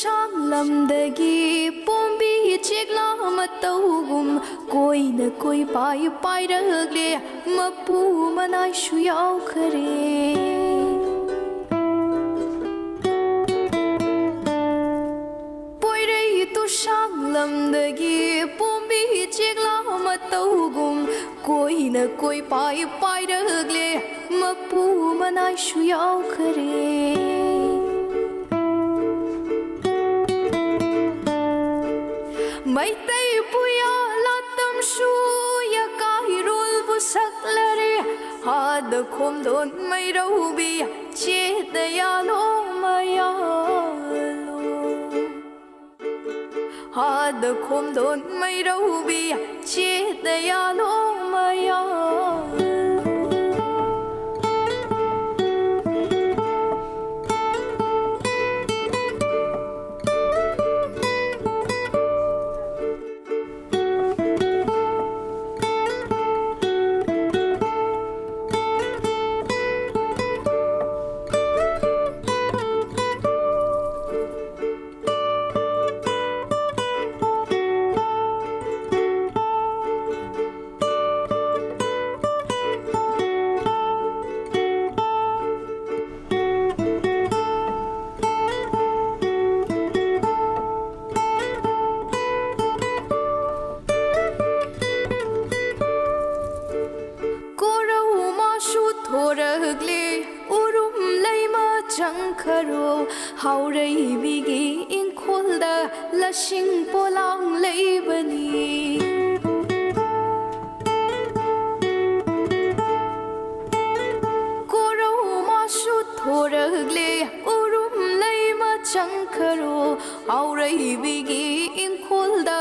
sang lamdagi pombi chikla matawgum koina koi pai pai ragle mapu manai shuyau khare poirei tu sang lamdagi pombi chikla matawgum koina koi pai pai ragle mapu manai shuyau khare mai tay puya latam shu ya kai rul bu saklare had khom don mai rau bi che da ya lo maya lo had khom don mai rau bi che da ya lo maya kharo haurei bigi in khulda lasing polang leibani koro masu thoragle urum leima changkharo haurei bigi in khulda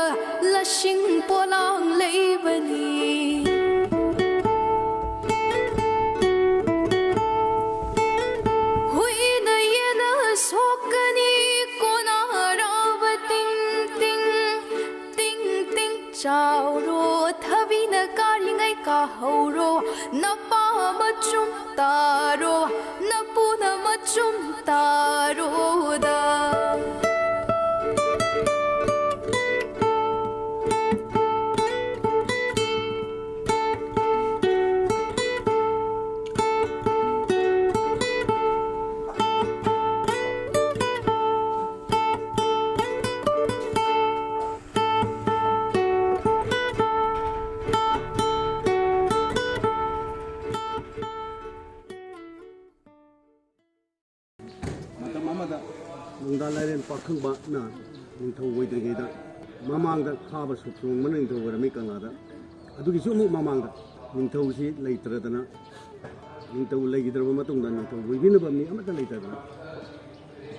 lasing polang leibani chao ro thabi na kari ngai ka ho ro na pa ma chum ta ro na pu na ma chum ta ro da Nungdalaren pakhang ba na ningthau waidrigeda mamangda khaba suprung man ningthau warami kanada adugi sumu mamangda ningthau si leitradana ningthau legidraba matungda ningthau wibinaba mi amata leitradana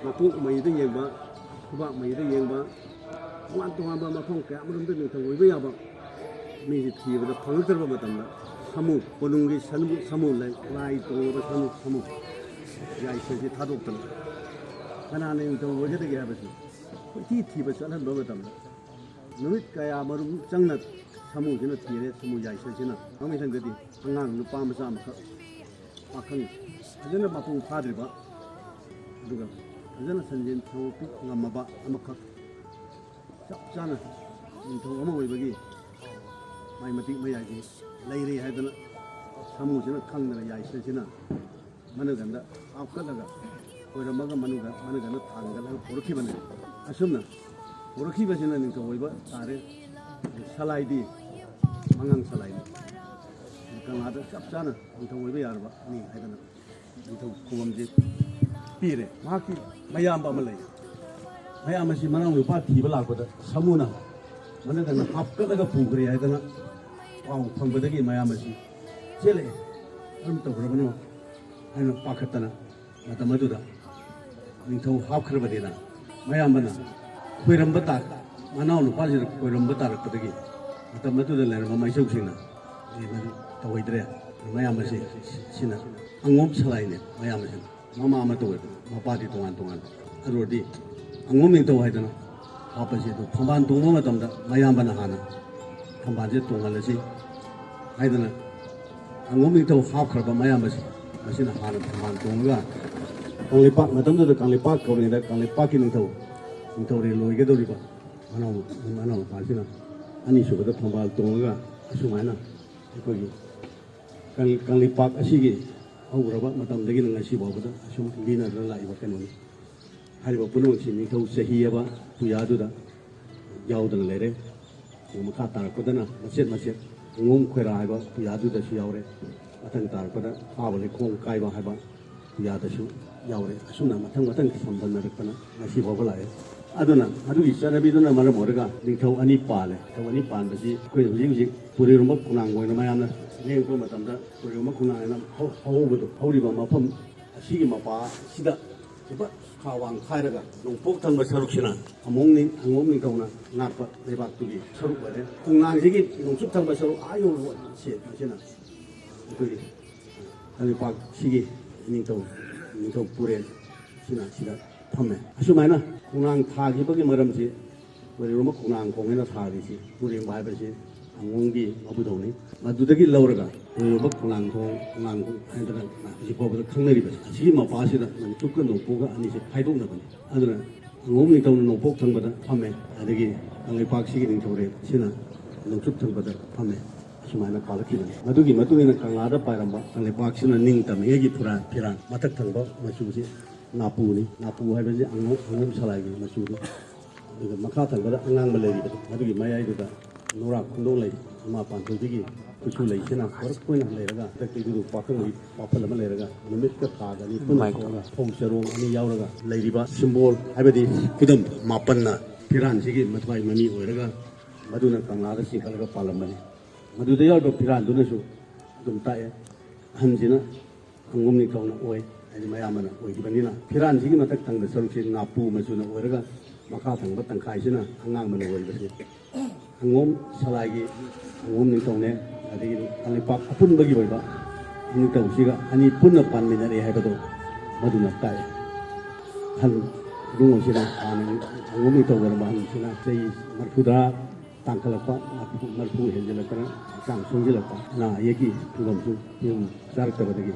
mapu maida yengba kuba maida yengba wan tongaba mafang kya amrumda ningthau wiba yaba mi si thibada phangtarba matamda samu ponungi samu lai tongaba samu yai se thadoktan kana ne to wajhe de gaya basi ti thi ba chalan ba matam numit kaya marum changna samu jina thire samu yai se jina ami sang gadi angang nu pa ma sam pakhang ajana mapu phadri ba duga ajana sanjin thaw pi ngamma ba amakha chap chana ni thaw ama wei bagi mai mati mai yai leire haidana samu jina khangna yai se jina managanda apkalaga 오이라마가 마누가 당가를 보르키바네 아쉽나 보르키바지는 그 오이바 아래 살라이디 망강 살라이디 강아도 짭짜나 그 오이바 야르바 니 하이다나 그 고범지 피레 마키 마야암바 말레 마야암시 마랑 우파 티바 라거든 사무나 만나다가 합가다가 부그리 하이다나 와우 펑버더기 마야암시 젤레 그럼 또 그러면은 하나 빠갔다나 나도 마두다 ningthau hapkhrabadina mayambana koiramba ta manau nu pa jir koiramba ta rakpadagi matam matu da lerma maisau sina ni man tawaidre mayamba se sina angom salaine mayamba se mama ama to mapa di tongan arodi angom ningthau haidana hapase to phamban tongma matamda mayambana hana phamban je tongalasi haidana angom ningthau hapkhraba mayamba se masina hana phamban tonga Kanglipak, matam tu Kanglipak kau ni dah Kanglipak ini tahu. ꯅꯤꯡꯊꯧꯔꯦ ꯂꯣꯏꯒꯗꯧꯔꯤꯕ ꯃꯅꯥꯎ ꯃꯄꯥꯁꯤꯅ ꯑꯅꯤꯁꯨꯕꯗ ꯐꯝꯕꯥꯜ ꯇꯣꯡꯉꯒ ꯑꯁꯨꯃꯥꯏꯅ ꯑꯩꯈꯣꯏꯒꯤ ꯀꯪꯂꯩꯄꯥꯛ ꯑꯁꯤꯒꯤ ꯍꯧꯈ꯭ꯔꯕ ꯃꯇꯝꯗꯒꯤꯅ ꯉꯁꯤ ꯐꯥꯎꯕꯗ ꯑꯁꯨꯝ ꯂꯤꯅꯗꯨꯅ ꯂꯥꯛꯏꯕ ꯀꯩꯅꯣꯅꯤ ꯍꯥꯏꯔꯤꯕ ꯄꯨꯝꯅꯃꯛꯁꯤ ꯅꯤꯡꯊꯧ ꯆꯍꯤ ꯍꯥꯏꯕ ꯄꯨꯌꯥꯗꯨꯗ ꯌꯥꯎꯗꯅ ꯂꯩꯔꯦ ꯃꯈꯥ ꯇꯥꯔꯛꯄꯗꯅ ꯃꯆꯦꯠ ꯃꯆꯦꯠ ꯑꯉꯣꯝ ꯈꯣꯏꯔꯥ ꯍꯥꯏꯕ ꯄꯨꯌꯥꯗꯨꯗꯁꯨ ꯌꯥꯎꯔꯦ ꯃꯊꯪ ꯇꯥꯔꯛꯄꯗ ꯐꯥꯕ ꯂꯩꯈꯣꯡ ꯀꯥꯏꯕ ꯍꯥꯏꯕ ꯄꯨꯌꯥꯗꯁꯨ ꯌꯥꯎꯔꯦ ꯑꯁꯨꯝꯅ ꯃꯊꯪ ꯁꯝꯗꯅꯔꯛꯄꯅ ꯉꯁꯤ ꯐꯥꯎꯕ ꯂꯥꯛꯑꯦ ꯑꯗꯨꯅ ꯑꯗꯨꯒꯤ ꯆꯠꯅꯕꯤꯗꯨꯅ ꯃꯔꯝ ꯑꯣꯏꯔꯒ ꯅꯤꯡꯊꯧ ꯑꯅꯤ ꯄꯥꯜꯂꯦ ꯅꯤꯡꯊꯧ ꯑꯅꯤ ꯄꯥꯟꯕꯁꯤ ꯑꯩꯈꯣꯏ ꯍꯧꯖꯤꯛ ꯄꯨꯔꯤꯔꯣꯝꯕ ꯈꯨꯅꯥꯡ ꯑꯣꯏꯅ ꯃꯌꯥꯝꯅ ꯌꯦꯡꯉꯛꯄ ꯃꯇꯝꯗ ꯄꯨꯔꯤꯔꯣꯝꯕ ꯈꯨꯅꯥꯡ ꯍꯥꯏꯅ ꯍꯧꯕꯗꯣ ꯍꯧꯔꯤꯕ ꯃꯐꯝ ꯑꯁꯤꯒꯤ ꯃꯄꯥꯁꯤꯗ ꯈꯥ ꯋꯥꯡ ꯈꯥꯏꯔꯒ ꯅꯣꯡꯄꯣꯛ ꯊꯪꯕ ꯁꯔꯨꯛꯁꯤꯅ ꯑꯉꯣꯝ ꯅꯤꯡꯊꯧꯅ ꯉꯥꯛꯄ ꯂꯩꯕꯥꯛꯇꯨꯒꯤ ꯁꯔꯨꯛ ꯑꯣꯏꯔꯦ ꯈꯣꯡꯅꯥꯡꯁꯤꯒꯤ ꯅꯣꯡꯆꯨꯞ ꯊꯪꯕ ꯁꯔꯨꯛ ꯌꯧꯔꯕ ꯃꯁꯤꯅ ꯑꯩꯈꯣꯏꯒꯤ ꯀꯪꯂꯩꯄꯥꯛꯁꯤꯒꯤ ꯅꯤꯡꯊꯧ ꯄꯨꯔꯦꯜ ꯁꯤꯗ ꯐꯝꯃꯦ ꯑꯁꯨꯃꯥꯏꯅ ꯈꯣꯡꯅꯥꯡ ꯊꯥꯈꯤꯕꯒꯤ ꯃꯔꯝꯁꯤ ꯄꯨꯔꯤꯔꯣꯝꯕ ꯈꯣꯡꯅꯥꯡ ꯈꯣꯡꯅ ꯊꯥꯔꯤꯁꯤ ꯄꯨꯔꯦꯝꯕ ꯍꯥꯏꯕꯁꯤ ꯑꯉꯣꯝꯒꯤ ꯃꯕꯨꯙꯧꯅꯤ ꯃꯗꯨꯗꯒꯤ ꯂꯧꯔꯒ ꯄꯨꯔꯤꯔꯣꯝꯕ ꯈꯣꯡꯅꯥꯡ ꯍꯥꯏꯗꯅ ꯍꯧꯖꯤꯛ ꯐꯥꯎꯕꯗ ꯈꯪꯅꯔꯤꯕꯁꯤ ꯑꯁꯤꯒꯤ ꯃꯄꯥꯁꯤꯗ ꯅꯣꯡꯆꯨꯞꯀ ꯅꯣꯡꯄꯣꯛꯒ ꯑꯅꯤꯁꯦ ꯈꯥꯏꯗꯣꯛꯅꯕꯅꯤ ꯑꯗꯨꯅ ꯑꯉꯣꯝ ꯅꯤꯡꯊꯧꯅ ꯅꯣꯡꯄꯣꯛ ꯊꯪꯕꯗ ꯐꯝꯃꯦ ꯑꯗꯒꯤ ꯀꯪꯂꯩꯄꯥꯛꯁꯤꯒꯤ ꯅꯤꯡꯊꯧꯔꯦꯜ ꯑꯁꯤꯅ ꯅꯣꯡꯆꯨꯞ ꯊꯪꯕꯗ ꯐꯝꯃꯦ ꯑꯁꯨꯃꯥꯏꯅ ꯄꯥꯜꯂꯛꯈꯤꯕꯅꯤ ꯃꯗꯨꯒꯤ ꯃꯇꯨꯡ ꯏꯟꯅ ꯀꯪꯂꯥꯗ ꯄꯥꯏꯔꯝꯕ ꯀꯪꯂꯩꯄꯥꯛꯁꯤꯅ ꯅꯤꯡꯇꯝꯃꯤꯉꯩꯒꯤ ꯐꯤꯔꯥꯟ ꯃꯊꯛ ꯊꯪꯕ ꯃꯆꯨꯁꯤ ꯅꯥꯄꯨꯅꯤ ꯅꯥꯄꯨ ꯍꯥꯏꯕꯁꯤ ꯑꯉꯧ ꯁꯂꯥꯏꯒꯤ ꯃꯆꯨꯅꯤ ꯑꯗꯨꯒ ꯃꯈꯥ ꯊꯪꯕꯗ ꯑꯉꯥꯡꯕ ꯂꯩꯔꯤꯕꯗꯣ ꯑꯗꯨꯒꯤ ꯃꯌꯥꯏꯗꯨꯗ ꯅꯨꯔꯥꯛ ꯈꯣꯡꯗꯣꯡ ꯂꯩ ꯑꯃ ꯄꯥꯟꯊꯣꯏꯕꯤꯒꯤ ꯈꯨꯠꯁꯨ ꯂꯩꯁꯤꯅ ꯍꯣꯔꯛ ꯑꯣꯏꯅ ꯂꯩꯔꯒ ꯍꯟꯗꯛꯀꯤꯗꯨ ꯄꯥꯈꯪꯒꯤ ꯋꯥꯐꯜ ꯑꯃ ꯂꯩꯔꯒ ꯅꯨꯃꯤꯠꯀ ꯊꯥꯒ ꯑꯅꯤ ꯄꯨꯟꯅ ꯊꯣꯛꯑꯒ ꯐꯧ ꯆꯔꯣꯡ ꯑꯅꯤ ꯌꯥꯎꯔꯒ ꯂꯩꯔꯤꯕ ꯁꯤꯝꯕꯣꯜ ꯍꯥꯏꯕꯗꯤ ꯈꯨꯗꯝ ꯃꯥꯄꯟꯅ ꯐꯤꯔꯥꯟꯁꯤꯒꯤ ꯃꯊ꯭ꯋꯥꯏ ꯃꯃꯤ ꯑꯣꯏꯔꯒ ꯃꯗꯨꯅ ꯀꯪꯂꯥꯗ ꯆꯤꯡꯈꯠꯂꯒ ꯄꯥꯜꯂꯝꯕꯅꯤ ꯃꯗꯨꯗ ꯌꯥꯎꯔꯤꯕ ꯐꯤꯔꯥꯟꯗꯨꯅꯁꯨ ꯑꯗꯨꯝ ꯇꯥꯛꯑꯦ ꯑꯍꯟꯁꯤꯅ ꯑꯉꯣꯝ ꯅꯤꯡꯊꯧꯅ ꯑꯣꯏ ꯍꯥꯏꯗꯤ ꯃꯌꯥꯝꯕꯅ ꯑꯣꯏꯈꯤꯕꯅꯤ나 ꯐꯤꯔꯥꯟꯁꯤꯒꯤ ꯃꯊꯛ ꯊꯪꯕ ꯁꯔꯨꯛꯁꯤ ꯅꯥꯄꯨ ꯃꯆꯨꯅ ꯑꯣꯏꯔꯒ ꯃꯈꯥ ꯊꯪꯕ ꯇꯪꯈꯥꯏꯁꯤꯅ ꯑꯉꯥꯡꯕꯅ ꯑꯣꯏꯕꯁꯤ ꯑꯉꯣꯝ ꯁꯂꯥꯏꯒꯤ ꯑꯉꯣꯝ ꯅꯤꯡꯊꯧꯅꯦ ꯑꯗꯒꯤ ꯀꯪꯂꯩꯄꯥꯛ ꯑꯄꯨꯟꯕꯒꯤ ꯑꯣꯏꯕ ꯅꯤꯡꯊꯧꯁꯤꯒ ꯑꯅꯤ ꯄꯨꯟꯅ ꯄꯥꯟꯃꯤꯟꯅꯔꯦ ꯍꯥꯏꯕꯗꯣ ꯃꯗꯨꯅ ꯇꯥꯛꯑꯦ ꯑꯍꯜ ꯏꯕꯨꯡꯉꯣꯁꯤꯅ ꯍꯥꯟꯅ ꯑꯉꯣꯝ ꯅꯤꯡꯊꯧ ꯑꯣꯏꯔꯝꯕ ꯑꯍꯜꯁꯤꯅ ꯆꯍꯤ 40 ꯇꯥꯡꯈꯠꯂꯛꯄ 40 ꯍꯦꯟꯖꯤꯜꯂꯛꯇꯅ ꯍꯛꯆꯥꯡ ꯁꯣꯟꯖꯤꯜꯂꯛꯄ ꯑꯅꯥ ꯑꯌꯦꯛꯀꯤ ꯐꯤꯕꯝꯁꯨ ꯆꯥꯔꯛꯇꯕꯗꯒꯤ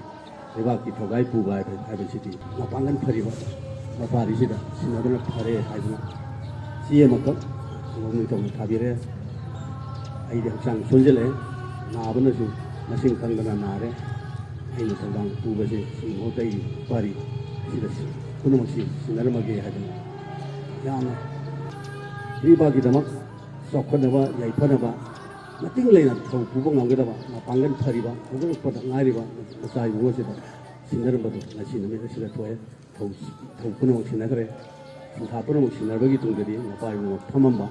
ꯂꯩꯕꯥꯛꯀꯤ ꯊꯧꯒꯥꯏ ꯄꯨꯕ ꯍꯥꯏꯕꯁꯤꯗꯤ ꯃꯄꯥꯡꯒꯜ ꯐꯔꯤꯕ ꯃꯄꯥꯔꯤꯁꯤꯗ ꯁꯤꯟꯅꯗꯨꯅ ꯐꯔꯦ ꯍꯥꯏꯗꯨꯅ ꯆꯦ ꯑꯃꯈꯛ ꯑꯉꯣꯝ ꯅꯤꯡꯊꯧꯅ ꯊꯥꯕꯤꯔꯦ ꯑꯩꯗꯤ ꯍꯛꯆꯥꯡ ꯁꯣꯟꯖꯤꯜꯂꯛꯑꯦ ꯅꯥꯕꯅꯁꯨ ꯃꯁꯤꯡ ꯈꯪꯗꯅ ꯅꯥꯔꯦ ꯑꯩꯅ ꯊꯧꯗꯥꯡ ꯄꯨꯕꯁꯦ ꯁꯤꯒꯤ ꯃꯍꯨꯠꯇ ꯑꯩꯒꯤ ꯄꯥꯔꯤ ꯁꯤꯗ ꯄꯨꯝꯅꯃꯛꯁꯤ ꯁꯤꯟꯅꯔꯝꯃꯒꯦ ꯍꯥꯏꯗꯅ ꯌꯥꯝꯅ ꯂꯩꯕꯥꯛꯀꯤꯗꯃꯛ ꯆꯥꯎꯈꯠꯅꯕ ꯌꯥꯏꯐꯅꯕ ꯃꯇꯤꯡ ꯂꯩꯅ ꯊꯧ ꯄꯨꯕ ꯉꯝꯒꯗꯕ ꯃꯄꯥꯡꯒꯜ ꯐꯔꯤꯕ ꯍꯧꯒꯠꯂꯛꯄꯗ ꯉꯥꯏꯔꯤꯕ ꯃꯆꯥ ꯏꯕꯨꯡꯉꯣꯁꯤꯗ ꯁꯤꯟꯅꯔꯝꯕꯗꯣ ꯉꯁꯤ ꯅꯨꯃꯤꯠ ꯑꯁꯤꯗ ꯊꯣꯛꯑꯦ ꯊꯧ ꯄꯨꯝꯅꯃꯛ ꯁꯤꯟꯅꯈ꯭ꯔꯦ ꯁꯤꯟꯊꯥ ꯄꯨꯝꯅꯃꯛ ꯁꯤꯟꯅꯕꯒꯤ ꯇꯨꯡꯗꯗꯤ ꯃꯄꯥ ꯏꯕꯨꯡꯉꯣ ꯐꯝꯃꯝꯕ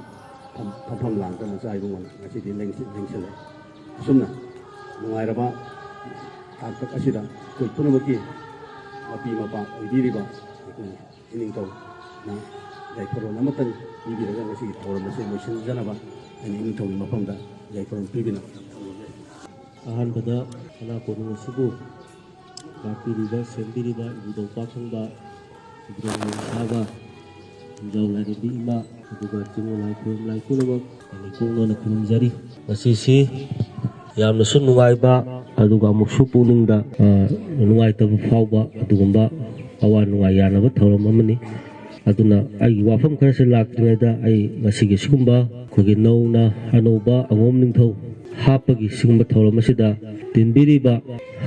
ꯐꯝꯐꯝ ꯂꯥꯡꯗ ꯃꯆꯥ ꯏꯕꯨꯡꯉꯣꯅ ꯉꯁꯤꯗꯤ ꯂꯦꯡꯁꯤꯜꯂꯦ ꯑꯁꯨꯝꯅ ꯅꯨꯡꯉꯥꯏꯔꯕ ꯇꯥꯡꯀꯛ ꯑꯁꯤꯗ ꯑꯩꯈꯣꯏ ꯄꯨꯝꯅꯃꯛꯀꯤ ꯃꯄꯤ ꯃꯄꯥ ꯑꯣꯏꯕꯤꯔꯤꯕ ꯑꯩꯈꯣꯏ ꯏꯅꯤꯡꯊꯧꯅ ꯌꯥꯏꯐꯔꯣꯜ ꯑꯃꯇꯪ ꯄꯤꯕꯤꯔꯒ ꯉꯁꯤꯒꯤ ꯊꯧꯔꯝ ꯑꯁꯤ ꯂꯣꯏꯁꯤꯟꯖꯅꯕ ꯑꯩꯅ ꯏꯅꯤꯡꯊꯧꯒꯤ ꯃꯐꯝꯗ ꯌꯥꯏꯐꯔꯣꯜ ꯄꯤꯕꯤꯅ ꯑꯍꯥꯟꯕꯗ ꯁꯅꯥ ꯀꯣꯅꯨꯡ ꯑꯁꯤꯕꯨ ꯂꯥꯛꯄꯤꯔꯤꯕ ꯁꯦꯝꯕꯤꯔꯤꯕ ꯏꯕꯨꯙꯧ ꯄꯥꯈꯪꯕ ꯏꯕꯨꯙꯧ ꯅꯣꯡꯁꯥꯕ ꯍꯤꯟꯖꯥꯎ ꯂꯥꯏꯔꯦꯝꯕꯤ ꯏꯃꯥ ꯑꯗꯨꯒ ꯆꯤꯡꯉꯣ ꯂꯥꯏ ꯈꯨꯔꯨꯝꯂꯥꯏ ꯄꯨꯝꯅꯃꯛ ꯑꯩꯅ ꯏꯀꯣꯛꯅꯅ ꯈꯨꯔꯨꯝꯖꯔꯤ ꯉꯁꯤꯁꯤ ꯌꯥꯝꯅꯁꯨ ꯅꯨꯡꯉꯥꯏꯕ ꯑꯗꯨꯒ ꯑꯃꯨꯛꯁꯨ ꯄꯨꯛꯅꯤꯡꯗ ꯅꯨꯡꯉꯥꯏꯇꯕ ꯐꯥꯎꯕ ꯑꯗꯨꯒꯨꯝꯕ ꯑꯋꯥ ꯅꯨꯡꯉꯥꯏ ꯌꯥꯅꯕ ꯊꯧꯔꯝ ꯑꯃꯅꯤ ꯑꯗꯨꯅ ꯑꯩꯒꯤ ꯋꯥꯐꯝ ꯈꯔꯁꯦ ꯂꯥꯛꯇ꯭ꯔꯤꯉꯩꯗ ꯑꯩ ꯉꯁꯤꯒꯤ ꯁꯤꯒꯨꯝꯕ ꯑꯩꯈꯣꯏꯒꯤ ꯅꯧꯅ ꯑꯅꯧꯕ ꯑꯉꯣꯝ ꯅꯤꯡꯊꯧ ꯍꯥꯞꯄꯒꯤ ꯁꯤꯒꯨꯝꯕ ꯊꯧꯔꯝ ꯑꯁꯤꯗ ꯇꯤꯟꯕꯤꯔꯤꯕ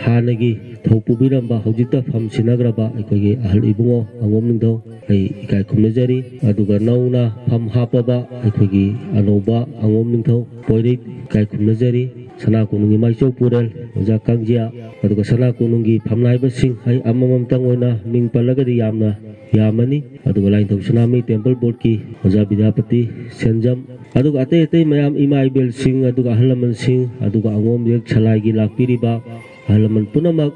ꯍꯥꯟꯅꯒꯤ ꯊꯧ ꯄꯨꯕꯤꯔꯝꯕ ꯍꯧꯖꯤꯛꯇ ꯐꯝ ꯁꯤꯟꯅꯈ꯭ꯔꯕ ꯑꯩꯈꯣꯏꯒꯤ ꯑꯍꯜ ꯏꯕꯨꯡꯉꯣ ꯑꯉꯣꯝ ꯅꯤꯡꯊꯧ ꯑꯩ ꯏꯀꯥꯏ ꯈꯨꯝꯅꯖꯔꯤ ꯑꯗꯨꯒ ꯅꯧꯅ ꯐꯝ ꯍꯥꯞꯄꯕ ꯑꯩꯈꯣꯏꯒꯤ ꯑꯅꯧꯕ ꯑꯉꯣꯝ ꯅꯤꯡꯊꯧ ꯄꯣꯏꯔꯩ ꯏꯀꯥꯏ ꯈꯨꯝꯅꯖꯔꯤ ꯁꯅꯥ ꯀꯣꯅꯨꯡꯒꯤ ꯃꯥꯏꯆꯧ ꯄꯨꯔꯦꯜ ꯑꯣꯖꯥ ꯀꯥꯡꯖꯤꯌꯥ ꯑꯗꯨꯒ ꯁꯅꯥ ꯀꯣꯅꯨꯡꯒꯤ ꯐꯝꯅꯥꯏꯕꯁꯤꯡ ꯑꯩ ꯑꯃꯃꯝꯇꯪ ꯑꯣꯏꯅ ꯃꯤꯡ ꯄꯜꯂꯒꯗꯤ ꯌꯥꯝꯅ ꯌꯥꯝꯃꯅꯤ ꯑꯗꯨꯒ ꯂꯥꯏꯅꯤꯡꯊꯧ ꯁꯅꯥꯃꯍꯤ ꯇꯦꯝꯄꯜ ꯕꯣꯔꯗꯀꯤ ꯑꯣꯖꯥ ꯕꯤꯗ꯭ꯌꯥꯄꯇꯤ ꯁꯦꯟꯖꯝ ꯑꯗꯨꯒ ꯑꯇꯩ ꯃꯌꯥꯝ ꯏꯃꯥ ꯏꯕꯦꯜꯁꯤꯡ ꯑꯗꯨꯒ ꯑꯍꯜ ꯂꯃꯟꯁꯤꯡ ꯑꯗꯨꯒ ꯑꯉꯣꯝ ꯌꯦꯛ ꯁꯂꯥꯏꯒꯤ ꯂꯥꯛꯄꯤꯔꯤꯕ ꯑꯍꯜ ꯂꯃꯟ ꯄꯨꯝꯅꯃꯛ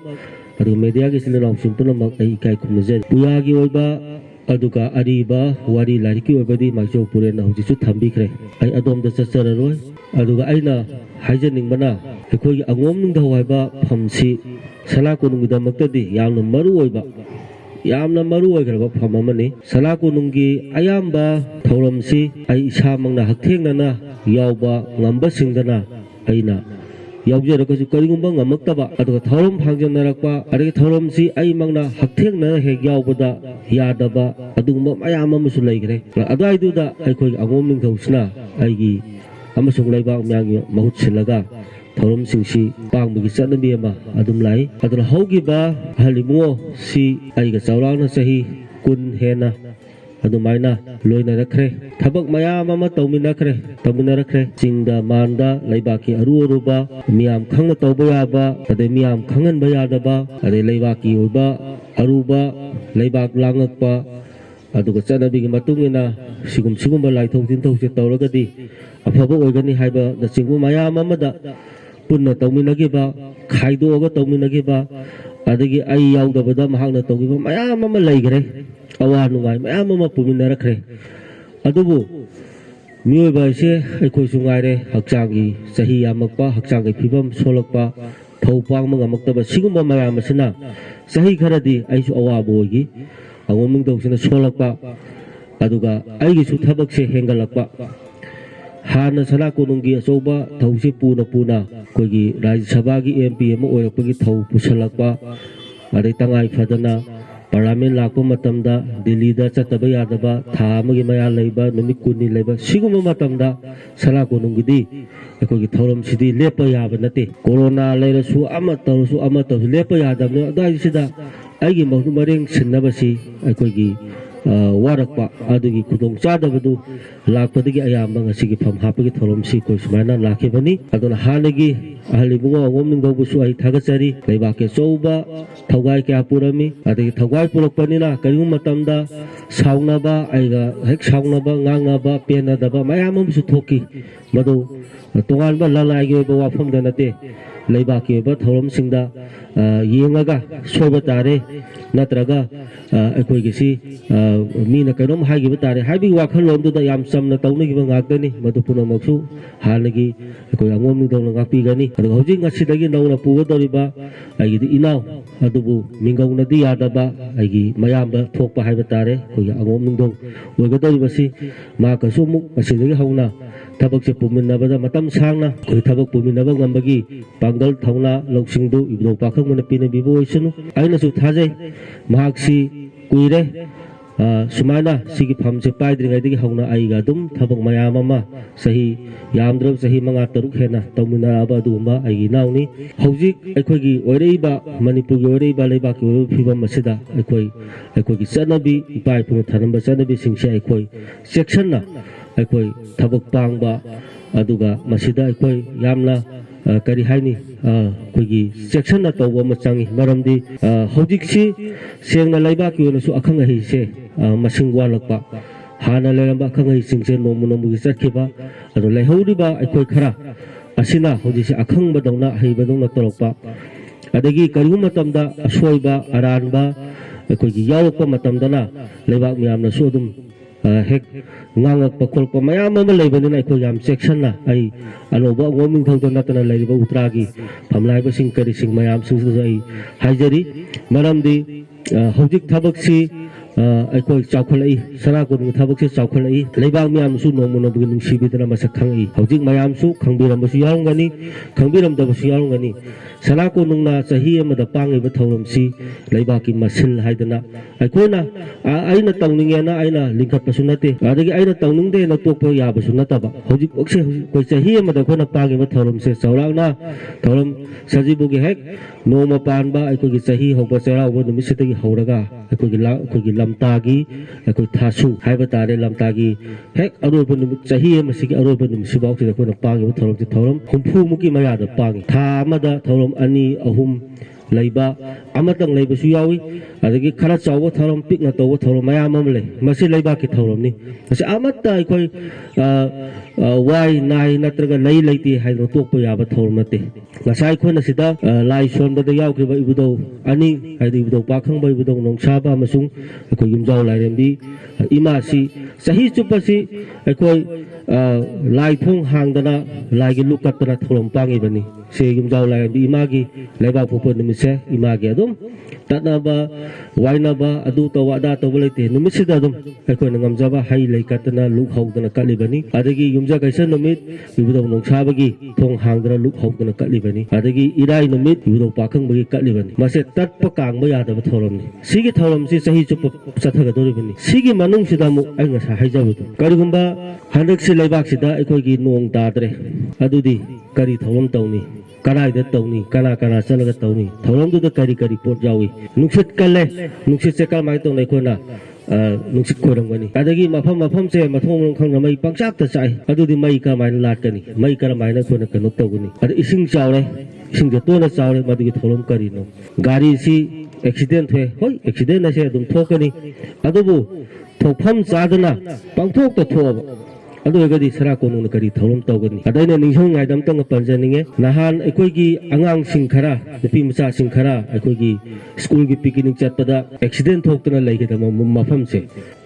ꯑꯗꯨꯒ ꯃꯦꯗꯤꯌꯥꯒꯤ ꯏꯆꯤꯜ ꯏꯅꯥꯎꯁꯤꯡ ꯄꯨꯝꯅꯃꯛ ꯑꯩ ꯏꯀꯥꯏ ꯈꯨꯝꯅꯖꯔꯤ ꯄꯨꯌꯥꯒꯤ ꯑꯣꯏꯕ ꯑꯗꯨꯒ ꯑꯔꯤꯕ ꯋꯥꯔꯤ ꯂꯥꯏꯔꯤꯛꯀꯤ ꯑꯣꯏꯕꯗꯤ ꯃꯥꯏꯆꯧ ꯄꯨꯔꯦꯜꯅ ꯍꯧꯖꯤꯛꯁꯨ ꯊꯝꯕꯤꯈ꯭ꯔꯦ ꯑꯩ ꯑꯗꯣꯝꯗ ꯆꯠꯆꯔꯔꯣꯏ ꯑꯗꯨꯒ ꯑꯩꯅ ꯍꯥꯏꯖꯅꯤꯡꯕꯅ ꯑꯩꯈꯣꯏꯒꯤ ꯑꯉꯣꯝ ꯅꯤꯡꯊꯧ ꯍꯥꯏꯕ ꯐꯝꯁꯤ ꯁꯅꯥ ꯀꯣꯅꯨꯡꯒꯤꯗꯃꯛꯇꯗꯤ ꯌꯥꯝꯅ ꯃꯔꯨ ꯑꯣꯏꯈ꯭ꯔꯕ ꯐꯝ ꯑꯃꯅꯤ ꯁꯅꯥ ꯀꯣꯅꯨꯡꯒꯤ ꯑꯌꯥꯝꯕ ꯊꯧꯔꯝꯁꯤ ꯑꯩ ꯏꯁꯥꯃꯛꯅ ꯍꯛꯊꯦꯡꯅꯅ ꯌꯥꯎꯕ ꯉꯝꯕꯁꯤꯡꯗꯅ ꯑꯩꯅ ꯌꯥꯎꯖꯔꯒꯁꯨ ꯀꯔꯤꯒꯨꯝꯕ ꯉꯝꯃꯛꯇꯕ ꯑꯗꯨꯒ ꯊꯧꯔꯝ ꯐꯥꯡꯖꯟꯅꯔꯛꯄ ꯑꯗꯒꯤ ꯊꯧꯔꯝꯁꯤ ꯑꯩꯃꯛꯅ ꯍꯛꯊꯦꯡꯅꯅ ꯍꯦꯛ ꯌꯥꯎꯕꯗ ꯌꯥꯗꯕ ꯑꯗꯨꯒꯨꯝꯕ ꯃꯌꯥꯝ ꯑꯃꯁꯨ ꯂꯩꯈ꯭ꯔꯦ ꯑꯗꯨꯋꯥꯏꯗꯨꯗ ꯑꯩꯈꯣꯏꯒꯤ ꯑꯉꯣꯝ ꯅꯤꯡꯊꯧꯁꯤꯅ ꯑꯩꯒꯤ ꯑꯃꯁꯨꯡ ꯂꯩꯕꯥꯛ ꯃꯌꯥꯝꯒꯤ ꯃꯍꯨꯠ ꯁꯤꯜꯂꯒ ꯊꯧꯔꯝꯁꯤꯡꯁꯤ ꯄꯥꯡꯕꯒꯤ ꯆꯠꯅꯕꯤ ꯑꯃ ꯑꯗꯨꯝ ꯂꯥꯛꯏ ꯑꯗꯨꯅ ꯍꯧꯈꯤꯕ ꯑꯍꯜ ꯏꯕꯨꯡꯉꯣꯁꯤ ꯑꯩꯒ ꯆꯥꯎꯔꯥꯛꯅ ꯆꯍꯤ 10 ꯍꯦꯟꯅ ꯑꯗꯨꯃꯥꯏꯅ ꯂꯣꯏꯅꯔꯛꯈ꯭ꯔꯦ ꯊꯕꯛ ꯃꯌꯥꯝ ꯑꯃ ꯇꯧꯃꯤꯟꯅꯔꯛꯈ꯭ꯔꯦ ꯆꯤꯡꯗ ꯃꯥꯟꯗ ꯂꯩꯕꯥꯛꯀꯤ ꯑꯔꯨꯕ ꯃꯤꯌꯥꯝ ꯈꯪꯅ ꯇꯧꯕ ꯌꯥꯕ ꯑꯗꯩ ꯃꯤꯌꯥꯝ ꯈꯪꯍꯟꯕ ꯌꯥꯗꯕ ꯑꯗꯩ ꯂꯩꯕꯥꯛꯀꯤ ꯑꯣꯏꯕ ꯑꯔꯨꯕ ꯂꯩꯕꯥꯛ ꯂꯥꯡꯉꯛꯄ ꯑꯗꯨꯒ ꯆꯠꯅꯕꯤꯒꯤ ꯃꯇꯨꯡ ꯏꯟꯅ ꯁꯤꯒꯨꯝꯕ ꯂꯥꯏꯊꯣꯛ ꯇꯤꯟꯊꯧꯁꯦ ꯇꯧꯔꯒꯗꯤ ꯑꯐꯕ ꯑꯣꯏꯒꯅꯤ ꯍꯥꯏꯕꯅꯆꯤꯡꯕ ꯃꯌꯥꯝ ꯑꯃꯗ ꯄꯨꯟꯅ ꯇꯧꯃꯤꯟꯅꯈꯤꯕ ꯈꯥꯏꯗꯣꯛꯑꯒ ꯇꯧꯃꯤꯟꯅꯈꯤꯕ ꯑꯗꯒꯤ ꯑꯩ ꯌꯥꯎꯗꯕꯗ ꯃꯍꯥꯛꯅ ꯇꯧꯈꯤꯕ ꯃꯌꯥꯝ ꯑꯃ ꯂꯩꯈ꯭ꯔꯦ ꯑꯋꯥ ꯅꯨꯡꯉꯥꯏ ꯃꯌꯥꯝ ꯑꯃ ꯄꯨꯃꯤꯟꯅꯔꯛꯈ꯭ꯔꯦ ꯑꯗꯨꯕꯨ ꯃꯤꯑꯣꯏꯕ ꯍꯥꯏꯁꯦ ꯑꯩꯈꯣꯏꯁꯨ ꯉꯥꯏꯔꯦ ꯍꯛꯆꯥꯡꯒꯤ ꯆꯍꯤ ꯌꯥꯝꯃꯛꯄ ꯍꯛꯆꯥꯡꯒꯤ ꯐꯤꯕꯝ ꯁꯣꯜꯂꯛꯄ ꯊꯧ ꯄꯥꯡꯕ ꯉꯝꯃꯛꯇꯕ ꯁꯤꯒꯨꯝꯕ ꯃꯌꯥꯝ ꯑꯁꯤꯅ ꯆꯍꯤ ꯈꯔꯗꯤ ꯑꯩꯁꯨ ꯑꯋꯥꯕ ꯑꯣꯏꯈꯤ ꯑꯉꯣꯝ ꯅꯤꯡꯊꯧꯁꯤꯅ ꯁꯣꯜꯂꯛꯄ ꯑꯗꯨꯒ ꯑꯩꯒꯤꯁꯨ ꯊꯕꯛꯁꯦ ꯍꯦꯟꯒꯠꯂꯛꯄ ꯍꯥꯟꯅ ꯁꯅꯥ ꯀꯣꯅꯨꯡꯒꯤ ꯑꯆꯧꯕ ꯊꯧꯁꯤ ꯄꯨꯅ ꯑꯩꯈꯣꯏꯒꯤ ꯔꯥꯖ꯭ꯌ ꯁꯚꯥꯒꯤ MP ꯑꯃ ꯑꯣꯏꯔꯛꯄꯒꯤ ꯊꯧ ꯄꯨꯁꯜꯂꯛꯄ ꯑꯗꯩ ꯇꯉꯥꯏ ꯐꯗꯅ ꯄꯥꯔꯂꯤꯌꯥꯃꯦꯟ ꯂꯥꯛꯄ ꯃꯇꯝꯗ ꯗꯤꯜꯂꯤꯗ ꯆꯠꯇꯕ ꯌꯥꯗꯕ ꯊꯥ ꯑꯃꯒꯤ ꯃꯌꯥ ꯂꯩꯕ ꯅꯨꯃꯤꯠ 10ꯅꯤ ꯂꯩꯕ ꯁꯤꯒꯨꯝꯕ ꯃꯇꯝꯗ ꯁꯅꯥ ꯀꯣꯅꯨꯡꯒꯤꯗꯤ ꯑꯩꯈꯣꯏꯒꯤ ꯊꯧꯔꯝꯁꯤꯗꯤ ꯂꯦꯞꯄ ꯌꯥꯕ ꯅꯠꯇꯦ ꯀꯣꯔꯣꯅꯥ ꯂꯩꯔꯁꯨ ꯑꯃ ꯇꯧꯔꯁꯨ ꯂꯦꯞꯄ ꯌꯥꯗꯕꯅꯤ ꯑꯗꯨꯋꯥꯏꯁꯤꯗ ꯑꯩꯒꯤ ꯃꯔꯦꯡ ꯁꯤꯟꯅꯕꯁꯤ ꯑꯩꯈꯣꯏꯒꯤ ꯋꯥꯔꯛꯄ ꯑꯗꯨꯒꯤ ꯈꯨꯗꯣꯡꯆꯥꯗꯕꯗꯨ ꯂꯥꯛꯄꯗꯒꯤ ꯑꯌꯥꯝꯕ ꯉꯁꯤꯒꯤ ꯐꯝ ꯍꯥꯞꯄꯒꯤ ꯊꯧꯔꯝꯁꯤ ꯑꯩꯈꯣꯏ ꯁꯨꯃꯥꯏꯅ ꯂꯥꯛꯈꯤꯕꯅꯤ ꯑꯗꯨꯅ ꯍꯥꯟꯅꯒꯤ ꯑꯍꯜ ꯏꯕꯨꯡꯉꯣ ꯑꯉꯣꯝ ꯅꯤꯡꯊꯧꯕꯨꯁꯨ ꯑꯩ ꯊꯥꯒꯠꯆꯔꯤ ꯂꯩꯕꯥꯛꯀꯤ ꯑꯆꯧꯕ ꯊꯧꯒꯥꯏ ꯀꯌా ꯄꯨꯔꯝꯃꯤ ꯑꯗꯒꯤ ꯊꯧꯒꯥꯏ ꯄꯨꯔꯛꯄꯅꯤꯅ ꯀꯔꯤꯒꯨꯝꯕ ꯃꯇꯝꯗ ꯁꯥꯎꯅꯕ ꯑꯩꯒ ꯍꯦꯛ ꯁꯥꯎꯅꯕ ꯉꯥꯡꯅꯕ ꯄꯦꯟꯅꯗꯕ ꯃꯌꯥꯝ ꯑꯃꯁꯨ ꯊꯣꯛꯈꯤ ꯃꯗꯨ ꯇꯣꯉꯥꯟꯕ ꯂꯅꯥꯏꯒꯤ ꯑꯣꯏꯕ ꯋꯥꯐꯝꯗ ꯅꯠꯇꯦ ꯂꯩꯕꯥꯛꯀꯤ ꯑꯣꯏꯕ ꯊꯧꯔꯝꯁꯤꯡꯗ ꯌꯦꯡꯉꯒ ꯁꯣꯏꯕ ꯇꯥꯔꯦ ꯅꯠꯇ꯭ꯔꯒ ꯑꯩꯈꯣꯏꯒꯤꯁꯤ ꯃꯤꯅ ꯀꯩꯅꯣꯝ ꯍꯥꯏꯈꯤꯕ ꯇꯥꯔꯦ ꯍꯥꯏꯕꯒꯤ ꯋꯥꯈꯜꯂꯣꯟꯗꯨꯗ ꯌꯥꯝ ꯆꯝꯅ ꯇꯧꯅꯈꯤꯕ ꯉꯥꯛꯇꯅꯤ ꯃꯗꯨ ꯄꯨꯝꯅꯃꯛꯁꯨ ꯍꯥꯟꯅꯒꯤ ꯑꯩꯈꯣꯏ ꯑꯉꯣꯝ ꯅꯤꯡꯊꯧꯅ ꯉꯥꯛꯄꯤꯒꯅꯤ ꯑꯗꯨꯒ ꯍꯧꯖꯤꯛ ꯉꯁꯤꯗꯒꯤ ꯅꯧꯅ ꯄꯨꯒꯗꯧꯔꯤꯕ ꯑꯩꯒꯤꯗꯤ ꯏꯅꯥꯎ ꯑꯗꯨꯕꯨ ꯃꯤꯡꯒꯧꯅꯗꯤ ꯌꯥꯗꯕ ꯑꯩꯒꯤ ꯃꯌꯥꯝꯕ ꯊꯣꯛꯄ ꯍꯥꯏꯕ ꯇꯥꯔꯦ ꯑꯩꯈꯣꯏꯒꯤ ꯑꯉꯣꯝ ꯅꯤꯡꯊꯧ ꯑꯣꯏꯒꯗꯧꯔꯤꯕꯁꯤ ꯃꯍꯥꯛꯀꯁꯨ ꯑꯃꯨꯛ ꯃꯁꯤꯗꯒꯤ ꯍꯧꯅ ꯊꯕꯛꯁꯦ ꯄꯨꯃꯤꯟꯅꯕꯗ ꯃꯇꯝ ꯁꯥꯡꯅ ꯑꯩꯈꯣꯏ ꯊꯕꯛ ꯄꯨꯃꯤꯟꯅꯕ ꯉꯝꯕꯒꯤ ꯄꯥꯡꯒꯜ ꯊꯧꯅꯥ ꯂꯧꯁꯤꯡꯗꯨ ꯏꯕꯨꯙꯧ ꯄꯥꯈꯪꯕꯅ ꯄꯤꯅꯕꯤꯕ ꯑꯣꯏꯁꯅꯨ ꯑꯩꯅꯁꯨ ꯊꯥꯖꯩ ꯃꯍꯥꯛꯁꯤ ꯀꯨꯏꯔꯦ ꯁꯨꯃꯥꯏꯅ ꯁꯤꯒꯤ ꯐꯝꯁꯦ ꯄꯥꯏꯗ꯭ꯔꯤꯉꯩꯗꯒꯤ ꯍꯧꯅ ꯑꯩꯒ ꯑꯗꯨꯝ ꯊꯕꯛ ꯃꯌꯥꯝ ꯑꯃ ꯆꯍꯤ ꯌꯥꯝꯗ꯭ꯔꯕ ꯆꯍꯤ 5-6 ꯍꯦꯟꯅ ꯇꯧꯃꯤꯟꯅꯔꯛꯑꯕ ꯑꯗꯨꯒꯨꯝꯕ ꯑꯩꯒꯤ ꯏꯅꯥꯎꯅꯤ ꯍꯧꯖꯤꯛ ꯑꯩꯈꯣꯏꯒꯤ ꯑꯣꯏꯔꯛꯏꯕ ꯃꯅꯤꯄꯨꯔꯒꯤ ꯑꯣꯏꯔꯛꯏꯕ ꯂꯩꯕꯥꯛꯀꯤ ꯑꯣꯏꯕ ꯐꯤꯕꯝ ꯑꯁꯤꯗ ꯑꯩꯈꯣꯏꯒꯤ ꯆꯠꯅꯕꯤ ꯏꯄꯥ ꯏꯄꯨꯅ ꯊꯝꯂꯝꯕ ꯆꯠꯅꯕꯤꯁꯤꯡꯁꯦ ꯑꯩꯈꯣꯏ ꯆꯦꯛꯁꯤꯟꯅ ꯑꯩꯈꯣꯏ ꯊꯕꯛ ꯄꯥꯡꯕ ꯑꯗꯨꯒ ꯃꯁꯤꯗ ꯑꯩꯈꯣꯏ ꯌꯥꯝꯅ ꯀꯔꯤ ꯍꯥꯏꯅꯤ ꯑꯩꯈꯣꯏꯒꯤ ꯆꯦꯛꯁꯤꯟꯅ ꯇꯧꯕ ꯑꯃ ꯆꯪꯏ ꯃꯔꯝꯗꯤ ꯍꯧꯖꯤꯛꯁꯤ ꯁꯦꯡꯅ ꯂꯩꯕꯥꯛꯀꯤ ꯑꯣꯏꯅꯁꯨ ꯑꯈꯪ ꯑꯍꯩꯁꯦ ꯃꯁꯤꯡ ꯋꯥꯠꯂꯛꯄ ꯍꯥꯟꯅ ꯂꯩꯔꯝꯕ ꯑꯈꯪ ꯑꯍꯩꯁꯤꯡꯁꯦ ꯅꯣꯡꯃꯒꯤ ꯆꯠꯈꯤꯕ ꯑꯗꯣ ꯂꯩꯍꯧꯔꯤꯕ ꯑꯩꯈꯣꯏ ꯈꯔ ꯑꯁꯤꯅ ꯍꯧꯖꯤꯛꯁꯦ ꯑꯈꯪꯕꯗꯧꯅ ꯑꯍꯩꯕꯗꯧꯅ ꯇꯧꯔꯛꯄ ꯑꯗꯒꯤ ꯀꯔꯤꯒꯨꯝꯕ ꯃꯇꯝꯗ ꯑꯁꯣꯏꯕ ꯑꯔꯥꯟꯕ ꯑꯩꯈꯣꯏꯒꯤ ꯌꯥꯎꯔꯛꯄ ꯃꯇꯝꯗꯅ ꯂꯩꯕꯥꯛ ꯃꯌꯥꯝꯅꯁꯨ ꯑꯗꯨꯝ ꯍꯦꯛ ꯉꯥꯡꯉꯛꯄ ꯈꯣꯠꯄ ꯃꯌꯥꯝ ꯑꯃ ꯂꯩꯕꯅꯤꯅ ꯑꯩꯈꯣꯏ ꯌꯥꯝ ꯆꯦꯛꯁꯤꯟꯅ ꯑꯩ ꯑꯅꯧꯕ ꯑꯉꯣꯝ ꯅꯤꯡꯊꯧꯗ ꯅꯠꯇꯅ ꯂꯩꯔꯤꯕ ꯎꯇ꯭ꯔꯥꯒꯤ ꯐꯝꯅꯥꯏꯕꯁꯤꯡ ꯀꯔꯤꯁꯤꯡ ꯃꯌꯥꯝꯁꯤꯡꯁꯤꯗꯁꯨ ꯑꯩ ꯍꯥꯏꯖꯔꯤ ꯃꯔꯝꯗꯤ ꯍꯧꯖꯤꯛ ꯊꯕꯛꯁꯤ ꯑꯩꯈꯣꯏ ꯆꯥꯎꯈꯠꯂꯛꯏ ꯁꯅꯥ ꯀꯣꯅꯨꯡꯒꯤ ꯊꯕꯛꯁꯤ ꯆꯥꯎꯈꯠꯂꯛꯏ ꯂꯩꯕꯥꯛ ꯃꯌꯥꯝꯁꯨ ꯅꯣꯡꯃꯒꯤ ꯅꯨꯡꯁꯤꯕꯤꯗꯅ ꯃꯁꯛ ꯈꯪꯉꯛꯏ ꯍꯧꯖꯤꯛ ꯃꯌꯥꯝꯁꯨ ꯈꯪꯕꯤꯔꯝꯕꯁꯨ ꯌꯥꯎꯔꯝꯒꯅꯤ ꯈꯪꯕꯤꯔꯝꯗꯕꯁꯨ ꯌꯥꯎꯔꯝꯒꯅꯤ ꯁꯅꯥ ꯀꯣꯅꯨꯡꯅ ꯆꯍꯤ ꯑꯃꯗ ꯄꯥꯡꯉꯤꯕ ꯊꯧꯔꯝꯁꯤ ꯂꯩꯕꯥꯛꯀꯤ ꯃꯁꯤꯜ ꯍꯥꯏꯗꯅ ꯑꯩꯈꯣꯏꯅ ꯑꯩꯅ ꯇꯧꯅꯤꯡꯉꯦꯅ ꯑꯩꯅ ꯂꯤꯡꯈꯠꯄꯁꯨ ꯅꯠꯇꯦ ꯑꯗꯒꯤ ꯑꯩꯅ ꯇꯧꯅꯤꯡꯗꯦꯅ ꯇꯣꯛꯄ ꯌꯥꯕꯁꯨ ꯅꯠꯇꯕ ꯍꯧꯖꯤꯛꯐꯥꯎꯁꯦ ꯑꯩꯈꯣꯏ ꯆꯍꯤ ꯑꯃꯗ ꯑꯩꯈꯣꯏꯅ ꯄꯥꯡꯉꯤꯕ ꯊꯧꯔꯝꯁꯦ ꯆꯥꯎꯔꯥꯛꯅ ꯊꯧꯔꯝ ꯁꯖꯤꯕꯨꯒꯤ ꯍꯦꯛ ꯅꯣꯡꯃ ꯄꯥꯟꯕ ꯑꯩꯈꯣꯏꯒꯤ ꯆꯍꯤ ꯍꯧꯕ ꯆꯩꯔꯥꯎꯕ ꯅꯨꯃꯤꯠꯁꯤꯗꯒꯤ ꯍꯧꯔꯒ ꯑꯩꯈꯣꯏꯒꯤ ꯂꯝꯇꯥꯒꯤ ꯑꯩꯈꯣꯏ ꯊꯥꯁꯨ ꯍꯥꯏꯕ ꯇꯥꯔꯦ ꯂꯝꯇꯥꯒꯤ ꯍꯦꯛ ꯑꯔꯣꯏꯕ ꯅꯨꯃꯤꯠ ꯆꯍꯤ ꯑꯃꯁꯤꯒꯤ ꯑꯔꯣꯏꯕ ꯅꯨꯃꯤꯠꯁꯤꯐꯥꯎꯁꯤꯗ ꯑꯩꯈꯣꯏꯅ ꯄꯥꯡꯉꯤꯕ ꯊꯧꯔꯝꯁꯤ ꯊꯧꯔꯝ 60ꯃꯨꯛꯀꯤ ꯃꯌꯥꯗ ꯄꯥꯡꯉꯤ ꯊꯥ ꯑꯃꯗ ꯊꯧꯔꯝ 2-3 ꯂꯩꯕ ꯑꯃꯇꯪ ꯂꯩꯕꯁꯨ ꯌꯥꯎꯏ ꯑꯗꯒꯤ ꯈꯔ ꯆꯥꯎꯕ ꯊꯧꯔꯝ ꯄꯤꯛꯅ ꯇꯧꯕ ꯊꯧꯔꯝ ꯃꯌꯥꯝ ꯑꯃ ꯂꯩ ꯃꯁꯤ ꯂꯩꯕꯥꯛꯀꯤ ꯊꯧꯔꯝꯅꯤ ꯃꯁꯤ ꯑꯃꯠꯇ ꯑꯩꯈꯣꯏ ꯋꯥꯏ ꯅꯥꯏ ꯅꯠꯇ꯭ꯔꯒ ꯂꯩꯇꯦ ꯍꯥꯏꯗꯅ ꯇꯣꯛꯄ ꯌꯥꯕ ꯊꯧꯔꯝ ꯅꯠꯇꯦ ꯉꯁꯥꯏ ꯑꯩꯈꯣꯏꯅ ꯁꯤꯗ ꯂꯥꯏ ꯁꯣꯟꯕꯗ ꯌꯥꯎꯈꯤꯕ ꯏꯕꯨꯙꯧ 2 ꯍꯥꯏꯗꯤ ꯏꯕꯨꯙꯧ ꯄꯥꯈꯪꯕ ꯏꯕꯨꯙꯧ ꯅꯣꯡꯁꯥꯕ ꯑꯃꯁꯨꯡ ꯑꯩꯈꯣꯏ ꯌꯨꯝꯖꯥꯎ ꯂꯥꯏꯔꯦꯝꯕꯤ ꯏꯃꯥꯁꯤ ꯆꯍꯤ ꯆꯨꯞꯄꯁꯤ ꯑꯩꯈꯣꯏ ꯂꯥꯏ ꯊꯣꯡ ꯍꯥꯡꯗꯅ ꯂꯥꯏꯒꯤ ꯂꯨꯛ ꯀꯠꯇꯅ ꯊꯧꯔꯝ ꯄꯥꯡꯉꯤꯕꯅꯤ ꯁꯤ ꯌꯨꯝꯖꯥꯎ ꯂꯥꯏꯔꯦꯝꯕꯤ ꯏꯃꯥꯒꯤ ꯂꯩꯕꯥꯛ ꯄꯣꯛꯄ ꯅꯨꯃꯤꯠꯁꯦ ꯏꯃꯥꯒꯤ ꯑꯗꯨꯝ adum tatnaba wainaba adu tawada tawbalete numisida adum aikoi ngamjaba hai leikatna luk hawdana kalibani adagi yumja kaisa numit ibudau nongsabagi thong hangdana luk hawdana kalibani adagi irai numit ibudau pakhang bagi kalibani mase tatpa kangba yadaba thoramni sigi thoramsi sahi chup chathagadoribani sigi manung sida mu ai ngasa haijabudu karigumba handak si leibak sida aikoi gi nong tadre adudi kari thoram tawni karaida tawni kana kana chalaga tawni thoram du da kari kari pot jawi nuksit kalle nuksit se kal mai tong nei khona nuksit korangani adagi mafam se mathong khang mai pangsak ta sai adudi mai ka mai lat kani mai kar mai na khona kanu tawguni ad ising chawle ising de to na chawle madigi thoram kari no gari si accident he hoi accident na se dum thokani adubu thokpham chadana pangthok ta thoba adugadi sara konung kari tholam tawgani adaina ninghong ngai dam tang panjaninge nahan aikoi gi angang sing khara nupi macha sing khara aikoi gi school gi picnic chatpada accident thoktana laigeda mafam se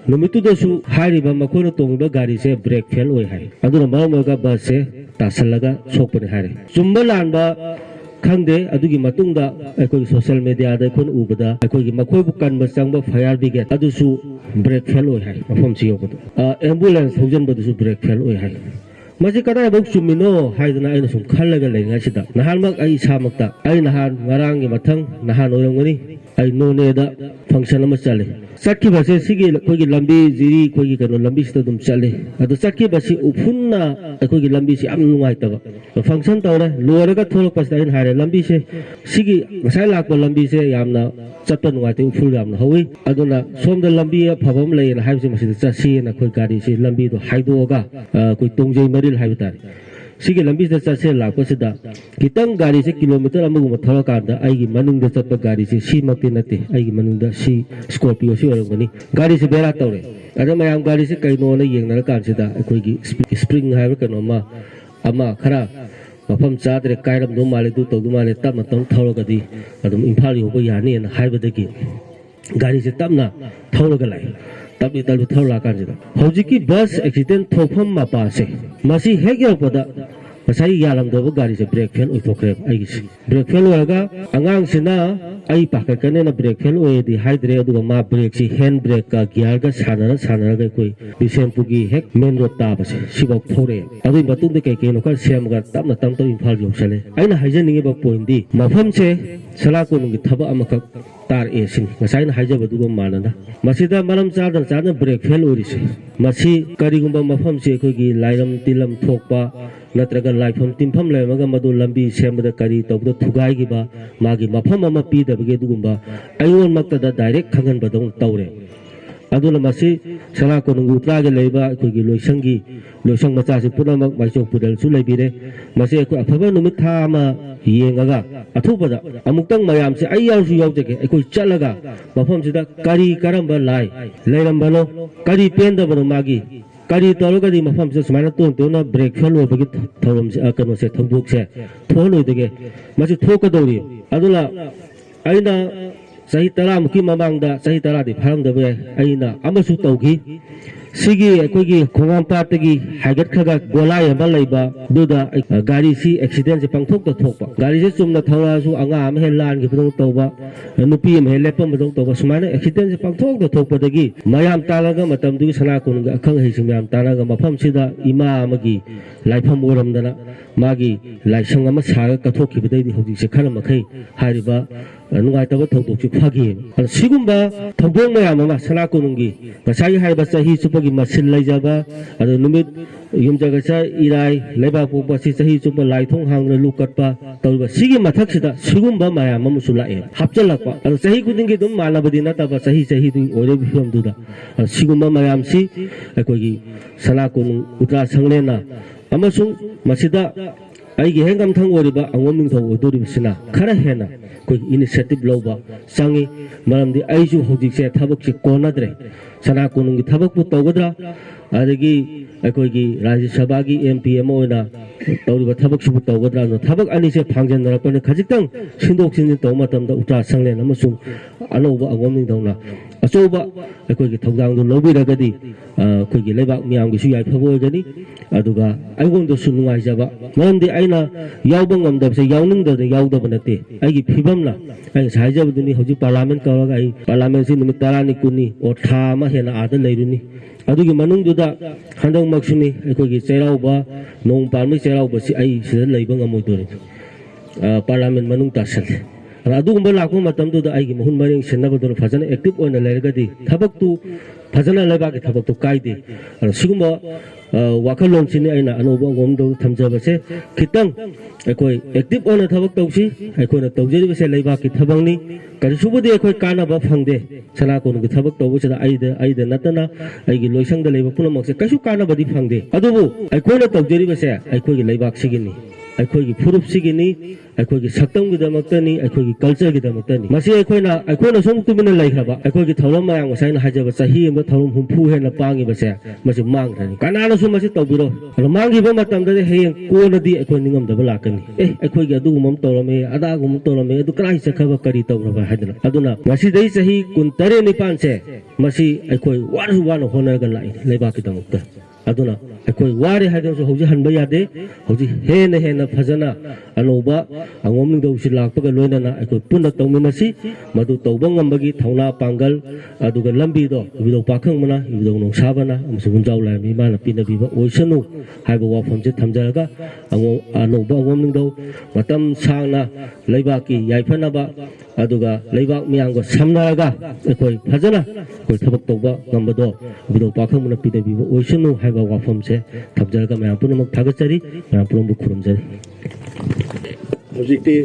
numitu da su hairiba makhona tongba gari se brake fail oi hai aduna mamoga bus se tasalaga sokpani hari chumba lanba khangde adugi matungda aikoi social media da khon ubada aikoi gi makhoi bu kan changba fire brigade adusu brake fail oi hai mafam chi yokodo ambulance thousand badu brake fail oi hai maji kada bok chumino haidana aina sum khallaga lenga sida nahan mak ai samakta ai nahan ngarang gi mathang nahan oirangani ai none da function ama chale sakki base sigi khoi gi lambi jiri khoi gi kano lambi sida dum chale adu sakki basi uphunna khoi gi lambi si am lungai taba function tawre loraga tholok pas dain hare lambi se sigi ngasai lak lambi se yamna chapta lungai te uphul yamna howi aduna somda lambi phabam lei na haibse masida chasi na khoi gari se lambi do haidoga koi tongjei maril haibitari sigi lambi da chase lakpa sida kitang gari se kilometer amaguma tholakanda aigi manung da chatpa gari se si makti nate aigi manung da si scorpio si orangani gari se bera tawre ada mayam gari se kaino na yengnara kan sida akoi gi spring haiba kano ma ama khara mafam chadre kairam do male du to du male tamna tong tholagadi adum imphal yoba yani na haibadagi gari se tamna tholaga lai tapi talu thola kan sida hojiki bus accident thofam mapa se masi hegya pada masai yalam do gari se brake fail oi thokre ai gi brake fail waga angang sina ai pakakane na brake fail oi di haidre adu ma brake si hand brake ka gear ga sanara ga koi bisem pugi hek main road ta base sibok thore adu batung de kai no ka sem ga tamna tam to imphal yo sale aina haijaninge ba point di mafam se sala ko ngi thaba amakak tar esin ngasai na haija badu go manana masida maram chadana brake fail orise masi karigumba mafam se koi gi lairam tilam thokpa natraga laifam timpham lemaga madu lambi semada kari tawda thugai gi ba magi mafam ama pi da bage dugumba ayon makta da direct khangan badong tawre aduna masi sala ko nungu traga leiba koi gi loisang macha se punamak maisong pudal su leibire masi ko aphaba numit tha ma yengaga athubada amuktang mayam se ai yaw su yaw jege aikoi chalaga mafam sida kari karamba lai leirambano kari penda bano magi kari tologadi mafam se smana to na brake fail obagi thorom se akano se thongduk se tholoi dege masi thokadori adula aina sahi tara muki mamangda sahi tara di pharangda be aina amasu tawgi sigi akoigi khongam patagi haigat khaga golai ba leiba duda gari si accident se pangthok ta thokpa gari se chumna thora su anga am helan gi pudong tawba nupi am hele pam pudong tawba sumana accident se pangthok ta thokpa dagi mayam talaga matam du sana kun ga khang hei sim talaga mafam sida ima amagi laifam oramdana magi laisang ama saga ka thokki bidai di hoji se khana makhai hariba nungai taba thokdok chi phagi sigumba thobong mayam ama sana kunungi ngasai haiba sahi supagi masin laijaba adu numit yumjaga sa irai leba pokba si sahi supa laithong hangna lukatpa tawba sigi mathak sida sigumba mayam ama sulae hapchalakpa adu sahi kudingi dum malabadi na taba sahi du ore bifam duda sigumba mayam si akogi sana kunung utra sanglena amasung masida aigi hengam thang oriba angom ning thau odori bisina khara hena koi initiative loba sangi maramdi aiju hojik se thabak chi konadre sana kunungi thabak pu tawgadra adagi akoigi rajya sabha gi MPM oina tawriba thabak su tawgadra no thabak ani se phangjen narakone khajitang sindok sin taw matamda uta sangle namasung anoba angom ning thawna ꯑꯆꯧꯕ ꯑꯩꯈꯣꯏꯒꯤ ꯊꯧꯗꯥꯡꯗꯣ ꯂꯧꯕꯤꯔꯒꯗꯤ ꯑꯩꯈꯣꯏꯒꯤ ꯂꯩꯕꯥꯛ ꯃꯤꯌꯥꯝꯒꯤꯁꯨ ꯌꯥꯏꯐꯕ ꯑꯣꯏꯒꯅꯤ ꯑꯗꯨꯒ ꯑꯩꯉꯣꯟꯗꯁꯨ ꯅꯨꯡꯉꯥꯏꯖꯕ ꯃꯔꯝꯗꯤ ꯑꯩꯅ ꯌꯥꯎꯕ ꯉꯝꯗꯕꯁꯦ ꯌꯥꯎꯅꯤꯡꯗꯕꯗ ꯌꯥꯎꯗꯕ ꯅꯠꯇꯦ ꯑꯩꯒꯤ ꯐꯤꯕꯝꯅ ꯑꯩ ꯉꯁꯥꯏ ꯍꯥꯏꯖꯕꯗꯨꯅꯤ ꯍꯧꯖꯤꯛ ꯄꯥꯔꯂꯥꯃꯦꯟ ꯀꯧꯔꯒ ꯑꯩ ꯄꯥꯔꯂꯥꯃꯦꯟꯁꯤ ꯅꯨꯃꯤꯠ 10ꯅꯤ 10ꯅꯤ ꯑꯣ ꯊꯥ ꯑꯃ ꯍꯦꯟꯅ ꯑꯥꯗ ꯂꯩꯔꯨꯅꯤ ꯑꯗꯨꯒꯤ ꯃꯅꯨꯡꯗꯨꯗ ꯍꯟꯗꯛꯃꯛꯁꯨꯅꯤ ꯑꯩꯈꯣꯏꯒꯤ ꯆꯩꯔꯥꯎꯕ ꯅꯣꯡ ꯄꯥꯟꯕꯒꯤ ꯆꯩꯔꯥꯎꯕꯁꯤ ꯑꯩ ꯁꯤꯗ ꯂꯩꯕ ꯉꯝꯃꯣꯏꯗꯣꯔꯤꯅꯤ ꯄꯥꯔꯂꯥꯃꯦꯟ ꯃꯅꯨꯡ ꯇꯥꯁꯜꯂꯦ ꯑꯗꯨꯒꯨꯝꯕ ꯂꯥꯛꯄ ꯃꯇꯝꯗꯨꯗ ꯑꯩꯒꯤ ꯃꯍꯨꯠ ꯃꯔꯦꯡ ꯁꯤꯟꯅꯕꯗꯨꯅ ꯐꯖꯅ ꯑꯦꯛꯇꯤꯚ ꯑꯣꯏꯅ ꯂꯩꯔꯒꯗꯤ ꯊꯕꯛꯇꯨ ꯐꯖꯅ ꯂꯩꯕꯥꯛꯀꯤ ꯊꯕꯛꯇꯨ ꯀꯥꯏꯗꯦ ꯁꯤꯒꯨꯝꯕ ꯋꯥꯈꯜꯂꯣꯟꯁꯤꯅꯤ ꯑꯩꯅ ꯑꯅꯧꯕ ꯑꯉꯣꯝꯗ ꯊꯝꯖꯕꯁꯦ ꯈꯤꯇꯪ ꯑꯩꯈꯣꯏ ꯑꯦꯛꯇꯤꯚ ꯑꯣꯏꯅ ꯊꯕꯛ ꯇꯧꯁꯤ ꯑꯩꯈꯣꯏꯅ ꯇꯧꯖꯔꯤꯕꯁꯦ ꯂꯩꯕꯥꯛꯀꯤ ꯊꯕꯛꯅꯤ ꯀꯔꯤꯁꯨꯕꯨꯗꯤ ꯑꯩꯈꯣꯏ ꯀꯥꯟꯅꯕ ꯐꯪꯗꯦ ꯁꯅꯥ ꯀꯣꯅꯨꯡꯒꯤ ꯊꯕꯛ ꯇꯧꯕꯁꯤꯗ ꯑꯩꯗ ꯅꯠꯇꯅ ꯑꯩꯒꯤ ꯂꯣꯏꯁꯪꯗ ꯂꯩꯕ ꯄꯨꯝꯅꯃꯛꯁꯦ ꯀꯩꯁꯨ ꯀꯥꯟꯅꯕꯗꯤ ꯐꯪꯗꯦ ꯑꯗꯨꯕꯨ ꯑꯩꯈꯣꯏꯅ ꯇꯧꯖꯔꯤꯕꯁꯦ ꯑꯩꯈꯣꯏꯒꯤ ꯂꯩꯕꯥꯛꯁꯤꯒꯤꯅꯤ ꯑꯩꯈꯣꯏꯒꯤ ꯐꯨꯔꯨꯞꯁꯤꯒꯤꯅꯤ ꯑꯩꯈꯣꯏꯒꯤ ꯁꯛꯇꯝꯒꯤꯗꯃꯛꯇꯅꯤ ꯑꯩꯈꯣꯏꯒꯤ ꯀꯜꯆꯔꯒꯤꯗꯃꯛꯇꯅꯤ ꯃꯁꯤ ꯑꯩꯈꯣꯏꯅ ꯁꯨꯝ ꯇꯨꯃꯤꯟꯅ ꯂꯩꯈ꯭ꯔꯕ ꯑꯩꯈꯣꯏꯒꯤ ꯊꯧꯔꯝ ꯃꯌꯥꯝ ꯉꯁꯥꯏꯅ ꯍꯥꯏꯖꯕ ꯆꯍꯤ ꯑꯃꯗ ꯊꯧꯔꯝ 60 ꯍꯦꯟꯅ ꯄꯥꯡꯉꯤꯕꯁꯦ ꯃꯁꯤ ꯃꯥꯡꯈ꯭ꯔꯅꯤ ꯀꯅꯥꯅꯁꯨ ꯃꯁꯤ ꯇꯧꯕꯤꯔꯣꯏ ꯑꯗꯣ ꯃꯥꯡꯈꯤꯕ ꯃꯇꯝꯗꯗꯤ ꯍꯌꯦꯡ ꯀꯣꯟꯅꯗꯤ ꯑꯩꯈꯣꯏ ꯅꯤꯡꯉꯝꯗꯕ ꯂꯥꯛꯀꯅꯤ ꯑꯩꯈꯣꯏꯒꯤ ꯑꯗꯨꯒꯨꯝꯕ ꯑꯃ ꯇꯧꯔꯝꯃꯦ ꯑꯗꯥꯒꯨꯝꯕ ꯇꯧꯔꯝꯃꯦ ꯑꯗꯨ ꯀꯗꯥꯏ ꯆꯠꯈ꯭ꯔꯕ ꯀꯔꯤ ꯇꯧꯈ꯭ꯔꯕ ꯍꯥꯏꯗꯅ ꯑꯗꯨꯅ ꯉꯁꯤꯗꯩ ꯆꯍꯤ 19-9ꯁꯦ ꯃꯁꯤ ꯑꯩꯈꯣꯏ ꯋꯥꯅꯁꯨ ꯋꯥꯅ ꯍꯣꯠꯅꯔꯒ ꯂꯥꯛꯏꯅꯤ ꯂꯩꯕꯥꯛꯀꯤꯗꯃꯛꯇ ꯑꯗꯨꯅ ꯑꯩꯈꯣই ꯋꯥꯔꯦ ꯍꯥꯏꯗꯅꯁꯨ ꯍꯧꯖꯤꯛ ꯍꯟꯕ ꯌꯥꯗꯦ ꯍꯧꯖꯤꯛ ꯍꯦꯟꯅ ꯐꯖꯅ ꯑꯅꯧꯕ ꯑꯉꯣꯝ ꯅꯤꯡꯊꯧꯁꯤ ꯂꯥꯛꯄꯒ ꯂꯣꯏꯅꯅ ꯑꯩꯈꯣꯏ ꯄꯨꯟꯅ ꯇꯧꯃꯤꯟꯅꯁꯤ ꯃꯗꯨ ꯇꯧꯕ ꯉꯝꯕꯒꯤ ꯊꯧꯅꯥ ꯄꯥꯡꯒꯜ ꯑꯗꯨꯒ ꯂꯝꯕꯤꯗꯣ ꯏꯕꯨꯙꯧ ꯄꯥꯈꯪꯕꯅ ꯏꯕꯨꯙꯧ ꯅꯣꯡꯁꯥꯕꯅ ꯑꯃꯁꯨꯡ ꯍꯨꯝꯖꯥꯎ ꯂꯥꯏꯔꯦꯝꯕꯤ ꯏꯃꯥꯅ ꯄꯤꯅꯕꯤꯕ ꯑꯣꯏꯁꯅꯨ ꯍꯥꯏꯕ ꯋꯥꯐꯝꯁꯦ ꯊꯝꯖꯔꯒ ꯑꯅꯧꯕ ꯑꯉꯣꯝ ꯅꯤꯡꯊꯧ ꯃꯇꯝ ꯁꯥꯡꯅ ꯂꯩꯕꯥꯛꯀꯤ ꯌꯥꯏꯐꯅꯕ ꯑꯗꯨꯒ ꯂꯩꯕꯥꯛ ꯃꯤꯌꯥꯝꯒ ꯁꯝꯅꯔꯒ ꯑꯩꯈꯣꯏ ꯐꯖꯅ ꯑꯩꯈꯣꯏ ꯊꯕꯛ ꯇꯧꯕ ꯉꯝꯕꯗꯣ ꯏꯕꯨꯙꯧ ꯄꯥꯈꯪꯕꯅ ꯄꯤꯅꯕꯤꯕ ꯑꯣꯏꯁꯅꯨ ꯍꯥꯏꯕ ꯋꯥꯐꯝꯁꯦ ꯊꯝꯖꯔꯒ ꯃꯌꯥꯝ ꯄꯨꯝꯅꯃꯛ ꯊꯥꯒꯠꯆꯔꯤ ꯃꯌꯥꯝ ꯄꯨꯝꯅꯃꯛ ꯈꯨꯔꯨꯝꯖꯔꯤ ꯍꯧꯖꯤꯛꯇꯤ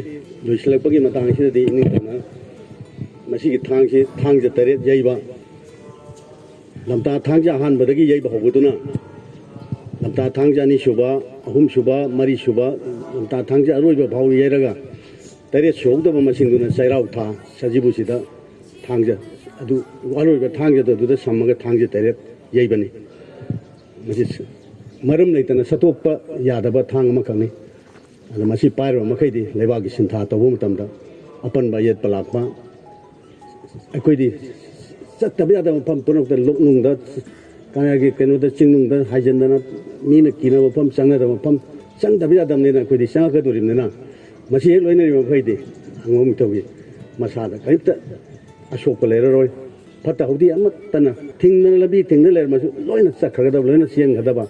ꯂꯣꯏꯁꯤꯜꯂꯛꯄꯒꯤ ꯃꯇꯥꯡꯁꯤꯗꯗꯤ ꯏꯅꯤꯡꯇꯝꯅ ꯃꯁꯤꯒꯤ ꯊꯥꯡꯁꯤ ꯊꯥꯡꯖ 8 ꯌꯩꯕ ꯂꯝꯇꯥ ꯊꯥꯡꯖ ꯑꯍꯥꯟꯕꯗꯒꯤ ꯌꯩꯕ ꯍꯧꯕꯗꯨꯅ ꯂꯝꯇꯥ ꯊꯥꯡꯖ 2ꯁꯨꯕ 3ꯁꯨꯕ 4ꯁꯨꯕ ꯂꯝꯇꯥ ꯊꯥꯡꯖ ꯑꯔꯣꯏꯕ ꯐꯥꯎ ꯌꯩꯔꯒ 8 ꯁꯨꯍꯧꯗꯕ ꯃꯁꯤꯡꯗꯨꯅ ꯆꯩꯔꯥꯎ ꯊꯥ ꯁꯖꯤꯕꯨꯁꯤꯗ ꯊꯥꯡꯖ ꯑꯗꯨ ꯑꯔꯣꯏꯕ ꯊꯥꯡꯖꯗ ꯑꯗꯨꯗ ꯁꯝꯃꯒ ꯊꯥꯡꯖ 8 ꯌꯩꯕꯅꯤ ꯃꯁꯤ ꯃꯔꯝ ꯂꯩꯇꯅ ꯁꯠꯇꯣꯛꯄ ꯌꯥꯗꯕ ꯊꯥꯡ ꯑꯃꯈꯛꯅꯤ ꯑꯗ ꯃꯁꯤ ꯄꯥꯏꯔꯕ ꯃꯈꯩꯗꯤ ꯂꯩꯕꯥꯛꯀꯤ ꯁꯤꯟꯊꯥ ꯇꯧꯕ ꯃꯇꯝꯗ ꯑꯄꯟꯕ ꯌꯦꯠꯄ ꯂꯥꯛꯄ ꯑꯩꯈꯣꯏꯗꯤ ꯆꯠꯇꯕ ꯌꯥꯗꯕ ꯃꯐꯝ ꯄꯨꯝꯅꯃꯛꯇ ꯂꯣꯛꯅꯨꯡꯗ ꯀꯩꯅꯣꯒꯤ ꯀꯩꯅꯣꯗ ꯆꯤꯡꯅꯨꯡꯗ ꯍꯥꯏꯖꯤꯟꯗꯅ ꯃꯤꯅ ꯀꯤꯅꯕ ꯃꯐꯝ ꯆꯪꯅꯗꯕ ꯃꯐꯝ ꯆꯪꯗꯕ ꯌꯥꯗꯕꯅꯤꯅ ꯑꯩꯈꯣꯏꯗꯤ ꯆꯪꯉꯛꯀꯗꯣꯔꯤꯕꯅꯤꯅ ꯃꯁꯤ ꯍꯦꯛ ꯂꯣꯏꯅꯔꯤꯕ ꯃꯈꯩꯗꯤ ꯑꯉꯣꯝ ꯅꯤꯡꯊꯧꯒꯤ ꯃꯁꯥꯗ ꯀꯔꯤꯝꯇ ꯑꯁꯣꯛꯄ ꯂꯩꯔꯔꯣꯏ ꯐꯠꯇ ꯍꯥꯎꯊꯤ ꯑꯃꯠꯇꯅ ꯊꯤꯡꯗꯅ ꯂꯝꯕꯤ ꯊꯤꯡꯗꯅ ꯂꯩꯔꯝꯃꯁꯨ ꯂꯣꯏꯅ ꯆꯠꯈ꯭ꯔꯒꯗꯕ ꯂꯣꯏꯅ ꯆꯦꯟꯒꯗꯕ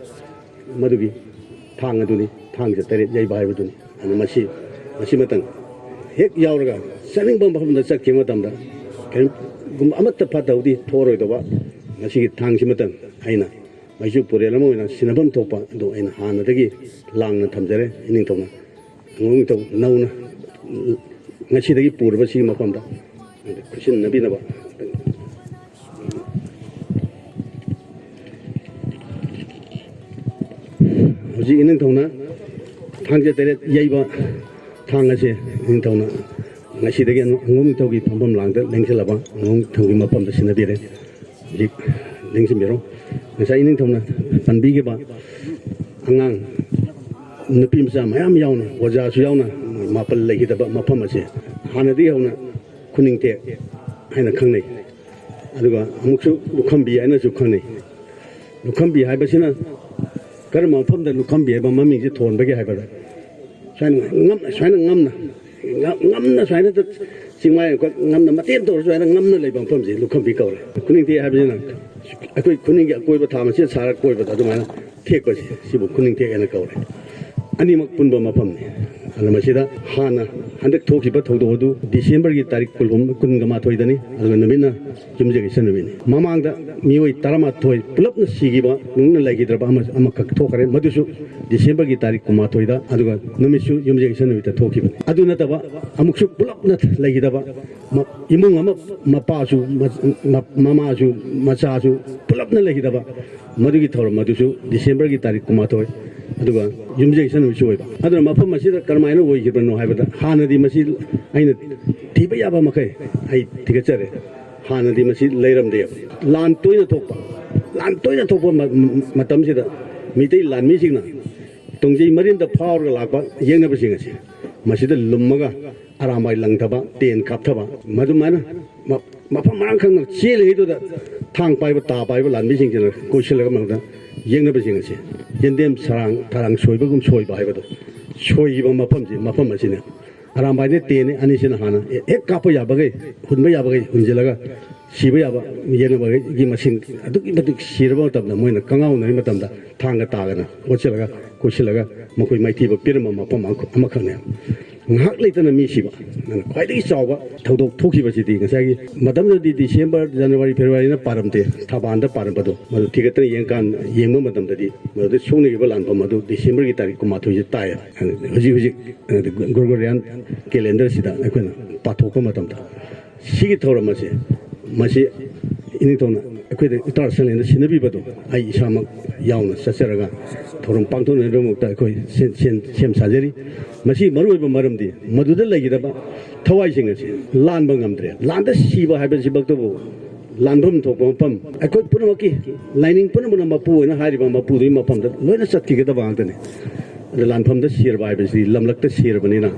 ꯃꯗꯨꯒꯤ ꯊꯥꯡ ꯑꯗꯨꯅꯤ ꯊꯥꯡꯖ 8 ꯌꯩꯕ ꯍꯥꯏꯕꯗꯨꯅꯤ ꯑꯗꯨ ꯃꯁꯤꯃꯇꯪ ꯍꯦꯛ ꯌꯥꯎꯔꯒ ꯆꯠꯅꯤꯡꯕ ꯃꯐꯝꯗ ꯆꯠꯈꯤꯕ ꯃꯇꯝꯗ ꯀꯔꯤꯒꯨꯝꯕ ꯑꯃꯠꯇ ꯐꯠꯇ ꯍꯥꯎꯊꯤ ꯊꯣꯛꯑꯔꯣꯏꯗꯕ ꯃꯁꯤꯒꯤ ꯊꯥꯡꯁꯤꯃꯇꯪ ꯑꯩꯅ ꯃꯩꯆꯨ ꯄꯨꯔꯦꯜ ꯑꯃ ꯑꯣꯏꯅ ꯁꯤꯟꯅꯐꯝ ꯊꯣꯛꯄ ꯑꯗꯨ ꯑꯩꯅ ꯍꯥꯟꯅꯗꯒꯤ ꯂꯥꯡꯅ ꯊꯝꯖꯔꯦ ꯏꯅꯤꯡꯊꯧꯅ ꯑꯉꯣꯝ ꯅꯤꯡꯊꯧ ꯅꯧꯅ ꯉꯁꯤꯗꯒꯤ ꯄꯨꯔꯕ ꯁꯤꯒꯤ ꯃꯐꯝꯗ ꯈꯨꯠꯁꯤꯟꯅꯕꯤꯅꯕ ꯍꯧꯖꯤꯛ ꯏꯅꯤꯡꯊꯧꯅ ꯊꯥꯡꯖ 8 ꯌꯩꯕ ꯊꯥꯡ ꯑꯁꯦ ꯏꯅꯤꯡꯊꯧꯅ ꯉꯁꯤꯗꯒꯤ ꯑꯉꯣꯝ ꯅꯤꯡꯊꯧꯒꯤ ꯐꯝꯐꯝ ꯂꯥꯡꯗ ꯂꯦꯡꯁꯤꯜꯂꯕ ꯑꯉꯣꯝ ꯅꯤꯡꯊꯧꯒꯤ ꯃꯐꯝꯗ ꯁꯤꯟꯅꯕꯤꯔꯦ ꯍꯧꯖꯤꯛ ꯂꯦꯡꯁꯤꯟꯕꯤꯔꯣ ꯉꯁꯥꯏ ꯏꯅꯤꯡꯊꯧꯅ ꯄꯟꯕꯤꯈꯤꯕ ꯑꯉꯥꯡ ꯅꯨꯄꯤ ꯃꯆꯥ ꯃꯌꯥꯝ ꯌꯥꯎꯅ ꯑꯣꯖꯥꯁꯨ ꯌꯥꯎꯅ 7 ꯂꯩꯈꯤꯗꯕ ꯃꯐꯝ ꯑꯁꯦ ꯍꯥꯟꯅꯗꯒꯤ ꯍꯧꯅ ꯈꯨꯅꯤꯡꯊꯦꯛ ꯍꯥꯏꯅ ꯈꯪꯅꯩ ꯑꯗꯨꯒ ꯑꯃꯨꯛꯁꯨ ꯂꯨꯈꯝꯕꯤ ꯍꯥꯏꯅꯁꯨ ꯈꯪꯅꯩ ꯂꯨꯈꯝꯕꯤ ꯍꯥꯏꯕꯁꯤꯅ ꯀꯔꯝꯕ ꯃꯐꯝꯗ ꯂꯨꯈꯝꯕꯤ ꯍꯥꯏꯕ ꯃꯃꯤꯡꯁꯤ ꯊꯣꯟꯕꯒꯦ ꯍꯥꯏꯕꯗ ꯁꯨꯃꯥꯏꯅ ꯉꯝꯅ ꯁꯨꯃꯥꯏꯅ ꯆꯤꯡꯃꯥꯏ ꯉꯝꯅ ꯃꯇꯦꯛ ꯇꯧꯔꯁꯨ ꯁꯨꯃꯥꯏꯅ ꯉꯝꯅ ꯂꯩꯕ ꯃꯐꯝꯁꯤ ꯂꯨꯈꯝꯕꯤ ꯀꯧꯔꯦ ꯈꯨꯅꯤꯡꯊꯦꯛ ꯍꯥꯏꯕꯁꯤꯅ ꯑꯩꯈꯣꯏ ꯈꯨꯅꯤꯡꯒꯤ ꯑꯀꯣꯏꯕ ꯊꯥ ꯃꯆꯦꯠ ꯁꯥꯔ ꯀꯣꯏꯕꯗ ꯑꯗꯨꯃꯥꯏꯅ ꯊꯦꯛꯄꯁꯤ ꯁꯤꯕꯨ ꯈꯨꯅꯤꯡꯊꯦꯛ ꯍꯥꯏꯅ ꯀꯧꯔꯦ ꯑꯅꯤꯃꯛ ꯄꯨꯟꯕ ꯃꯐꯝꯅꯤ ꯑꯗꯨꯅ ꯃꯁꯤꯗ ꯍꯥꯟꯅ ꯍꯟꯗꯛ ꯊꯣꯛꯈꯤꯕ ꯊꯧꯗꯣꯛ ꯑꯗꯨ ꯗꯤꯁꯦꯝꯕꯔꯒꯤ ꯇꯥꯔꯤꯛ 12ꯗꯅꯤ ꯑꯗꯨꯒ ꯅꯨꯃꯤꯠꯅ ꯌꯨꯝꯖꯀꯩꯁ ꯅꯨꯃꯤꯠꯅꯤ ꯃꯃꯥꯡꯗ ꯃꯤꯑꯣꯏ 12 ꯄꯨꯂꯞꯅ ꯁꯤꯈꯤꯕ ꯅꯨꯡꯅ ꯂꯩꯈꯤꯗ꯭ꯔꯕ ꯑꯃꯈꯛ ꯊꯣꯛꯈ꯭ꯔꯦ ꯃꯗꯨꯁꯨ ꯗꯤꯁꯦꯝꯕꯔꯒꯤ ꯇꯥꯔꯤꯛ 12ꯗ ꯑꯗꯨꯒ ꯅꯨꯃꯤꯠꯁꯨ ꯌꯨꯝꯖꯀꯩꯁ ꯅꯨꯃꯤꯠꯇ ꯊꯣꯛꯈꯤꯕꯅꯤ ꯑꯗꯨ ꯅꯠꯇꯕ ꯑꯃꯨꯛꯁꯨ ꯄꯨꯂꯞꯅ ꯂꯩꯈꯤꯗꯕ ꯏꯃꯨꯡ ꯑꯃ ꯃꯄꯥꯁꯨ ꯃꯃꯥꯁꯨ ꯃꯆꯥꯁꯨ ꯄꯨꯂꯞꯅ ꯂꯩꯈꯤꯗꯕ ꯃꯗꯨꯒꯤ ꯊꯧꯔꯝ ꯑꯗꯨꯁꯨ ꯗꯤꯁꯦꯝꯕꯔꯒꯤ ꯇꯥꯔꯤꯛ 12 ꯑꯗꯨꯒ ꯌꯨꯝꯖꯀꯩꯁ ꯅꯨꯃꯤꯠꯁꯨ ꯑꯣꯏꯕ ꯑꯗꯨꯅ ꯃꯐꯝ ꯑꯁꯤꯗ ꯀꯔꯝꯍꯥꯏꯅ ꯑꯣꯏꯈꯤꯕꯅꯣ ꯍꯥꯏꯕꯗ ꯍꯥꯟꯅꯗꯤ ꯃꯁꯤ ꯑꯩꯅ ꯊꯤꯕ ꯌꯥꯕ ꯃꯈꯩ ꯑꯩ ꯊꯤꯒꯠꯆꯔꯦ ꯍꯥꯟꯅꯗꯤ ꯃꯁꯤ ꯂꯩꯔꯝꯗꯦꯕ ꯂꯥꯟ ꯇꯣꯏꯅ ꯊꯣꯛꯄ ꯃꯇꯝꯁꯤꯗ ꯃꯤꯇꯩ ꯂꯥꯟꯃꯤꯁꯤꯡꯅ ꯇꯣꯡꯖꯩ ꯃꯔꯤꯟꯗ ꯐꯥꯎꯔꯒ ꯂꯥꯛꯄ ꯌꯦꯡꯅꯕꯁꯤꯡ ꯑꯁꯤ ꯃꯁꯤꯗ ꯂꯨꯝꯃꯒ ꯑꯔꯥꯝꯕꯥꯏ ꯂꯪꯊꯕ ꯇꯦꯟ ꯀꯥꯞꯊꯕ ꯃꯗꯨꯃꯥꯏꯅ ꯃꯐꯝ ꯃꯔꯥꯡ ꯈꯪꯅ ꯆꯦꯜꯂꯤꯉꯩꯗꯨꯗ ꯊꯥꯡ ꯄꯥꯏꯕ ꯇꯥ ꯄꯥꯏꯕ ꯂꯥꯟꯃꯤꯁꯤꯡꯁꯤꯅ ꯀꯣꯏꯁꯤꯜꯂꯒ ꯃꯗꯨꯗ ꯌꯦꯡꯅꯕꯁꯤꯡ ꯑꯁꯤ ꯌꯦꯟꯗꯦꯝ ꯊꯔꯥꯡ ꯁꯣꯏꯕꯒꯨꯝ ꯁꯣꯏꯕ ꯍꯥꯏꯕꯗꯣ ꯁꯣꯏꯈꯤꯕ ꯃꯐꯝ ꯑꯁꯤꯅ ꯑꯔꯥꯝꯕꯥꯏꯅ ꯇꯦꯟꯅꯤ ꯑꯅꯤꯁꯤꯅ ꯍꯥꯟꯅ ꯍꯦꯛ ꯀꯥꯞꯄ ꯌꯥꯕꯈꯩ ꯍꯨꯟꯕ ꯌꯥꯕꯈꯩ ꯍꯨꯟꯖꯤꯜꯂꯒ ꯁꯤꯕ ꯌꯥꯕ ꯌꯦꯡꯅꯕꯒꯤ ꯃꯁꯤꯡ ꯑꯗꯨꯛꯀꯤ ꯃꯇꯤꯛ ꯁꯤꯔꯕ ꯃꯇꯝꯗ ꯃꯣꯏꯅ ꯀꯪꯉꯥꯎꯅꯔꯤ ꯃꯇꯝꯗ ꯊꯥꯡꯒ ꯇꯥꯒꯅ ꯑꯣꯠꯁꯤꯜꯂꯒ ꯀꯣꯏꯁꯤꯜꯂꯒ ꯃꯈꯣꯏ ꯃꯥꯏꯊꯤꯕ ꯄꯤꯔꯝꯕ ꯃꯐꯝ ꯑꯃꯈꯛꯅꯦ ꯉꯥꯏꯍꯥꯛ ꯂꯩꯇꯅ ꯃꯤ ꯁꯤꯕ ꯈ꯭ꯋꯥꯏꯗꯒꯤ ꯆꯥꯎꯕ ꯊꯧꯗꯣꯛ ꯊꯣꯛꯈꯤꯕꯁꯤꯗꯤ ꯉꯁꯥꯏꯒꯤ ꯃꯇꯝꯗꯨꯗꯤ ꯗꯤꯁꯦꯝꯕꯔ ꯖꯅꯋꯥꯔꯤ ꯐꯦꯕ꯭ꯔꯨꯋꯥꯔꯤꯅ ꯄꯥꯔꯝꯗꯦ ꯊꯕꯥꯟꯗ ꯄꯥꯔꯝꯕꯗꯣ ꯃꯗꯨ ꯊꯤꯒꯠꯇꯅ ꯌꯦꯡꯕ ꯃꯇꯝꯗꯗꯤ ꯃꯗꯨꯗ ꯁꯣꯛꯅꯈꯤꯕ ꯂꯥꯟꯐꯝ ꯑꯗꯨ ꯗꯤꯁꯦꯝꯕꯔꯒꯤ ꯇꯥꯔꯤꯛ 12ꯁꯦ ꯇꯥꯏꯌꯦ ꯍꯧꯖꯤꯛ ꯒ꯭ꯔꯤꯒꯣꯔꯤꯌꯥꯟ ꯀꯦꯂꯦꯟꯗꯔꯁꯤꯗ ꯑꯩꯈꯣꯏꯅ ꯄꯥꯊꯣꯛꯄ ꯃꯇꯝꯗ ꯁꯤꯒꯤ ꯊꯧꯔꯝ ꯑꯁꯦ ꯃꯁꯤ ꯏꯅꯤꯡꯊꯧꯅ ꯑꯩꯈꯣꯏꯗ ꯏꯇꯥꯔ ꯁꯪꯂꯦꯟꯗ ꯁꯤꯟꯅꯕꯤꯕꯗꯣ ꯑꯩ ꯏꯁꯥꯃꯛ ꯌꯥꯎꯅ ꯆꯠꯆꯔꯒ ꯊꯧꯔꯝ ꯄꯥꯡꯊꯣꯛꯅꯕꯒꯤꯗꯃꯛꯇ ꯑꯩꯈꯣꯏ ꯁꯦꯝ ꯁꯥꯖꯔꯤ ꯃꯁꯤ ꯃꯔꯨꯑꯣꯏꯕ ꯃꯔꯝꯗꯤ ꯃꯗꯨꯗ ꯂꯩꯒꯗꯕ ꯊꯋꯥꯏꯁꯤꯡ ꯑꯁꯤ ꯂꯥꯟꯕ ꯉꯝꯗ꯭ꯔꯦ ꯂꯥꯟꯗ ꯁꯤꯕ ꯍꯥꯏꯕꯁꯤꯃꯛꯇꯕꯨ ꯂꯥꯟꯐꯝ ꯊꯣꯛꯄ ꯃꯐꯝ ꯑꯩꯈꯣꯏ ꯄꯨꯝꯅꯃꯛꯀꯤ ꯂꯥꯏꯅꯤꯡ ꯄꯨꯝꯅꯃꯛꯅ ꯃꯄꯨ ꯑꯣꯏꯅ ꯍꯥꯏꯔꯤꯕ ꯃꯄꯨꯗꯨꯒꯤ ꯃꯐꯝꯗ ꯂꯣꯏꯅ ꯆꯠꯈꯤꯒꯗꯕ ꯉꯥꯛꯇꯅꯤ ꯑꯗ ꯂꯥꯟꯐꯝꯗ ꯁꯤꯔꯕ ꯍꯥꯏꯕꯁꯤ ꯂꯝꯂꯛꯇ ꯁꯤꯔꯕꯅꯤna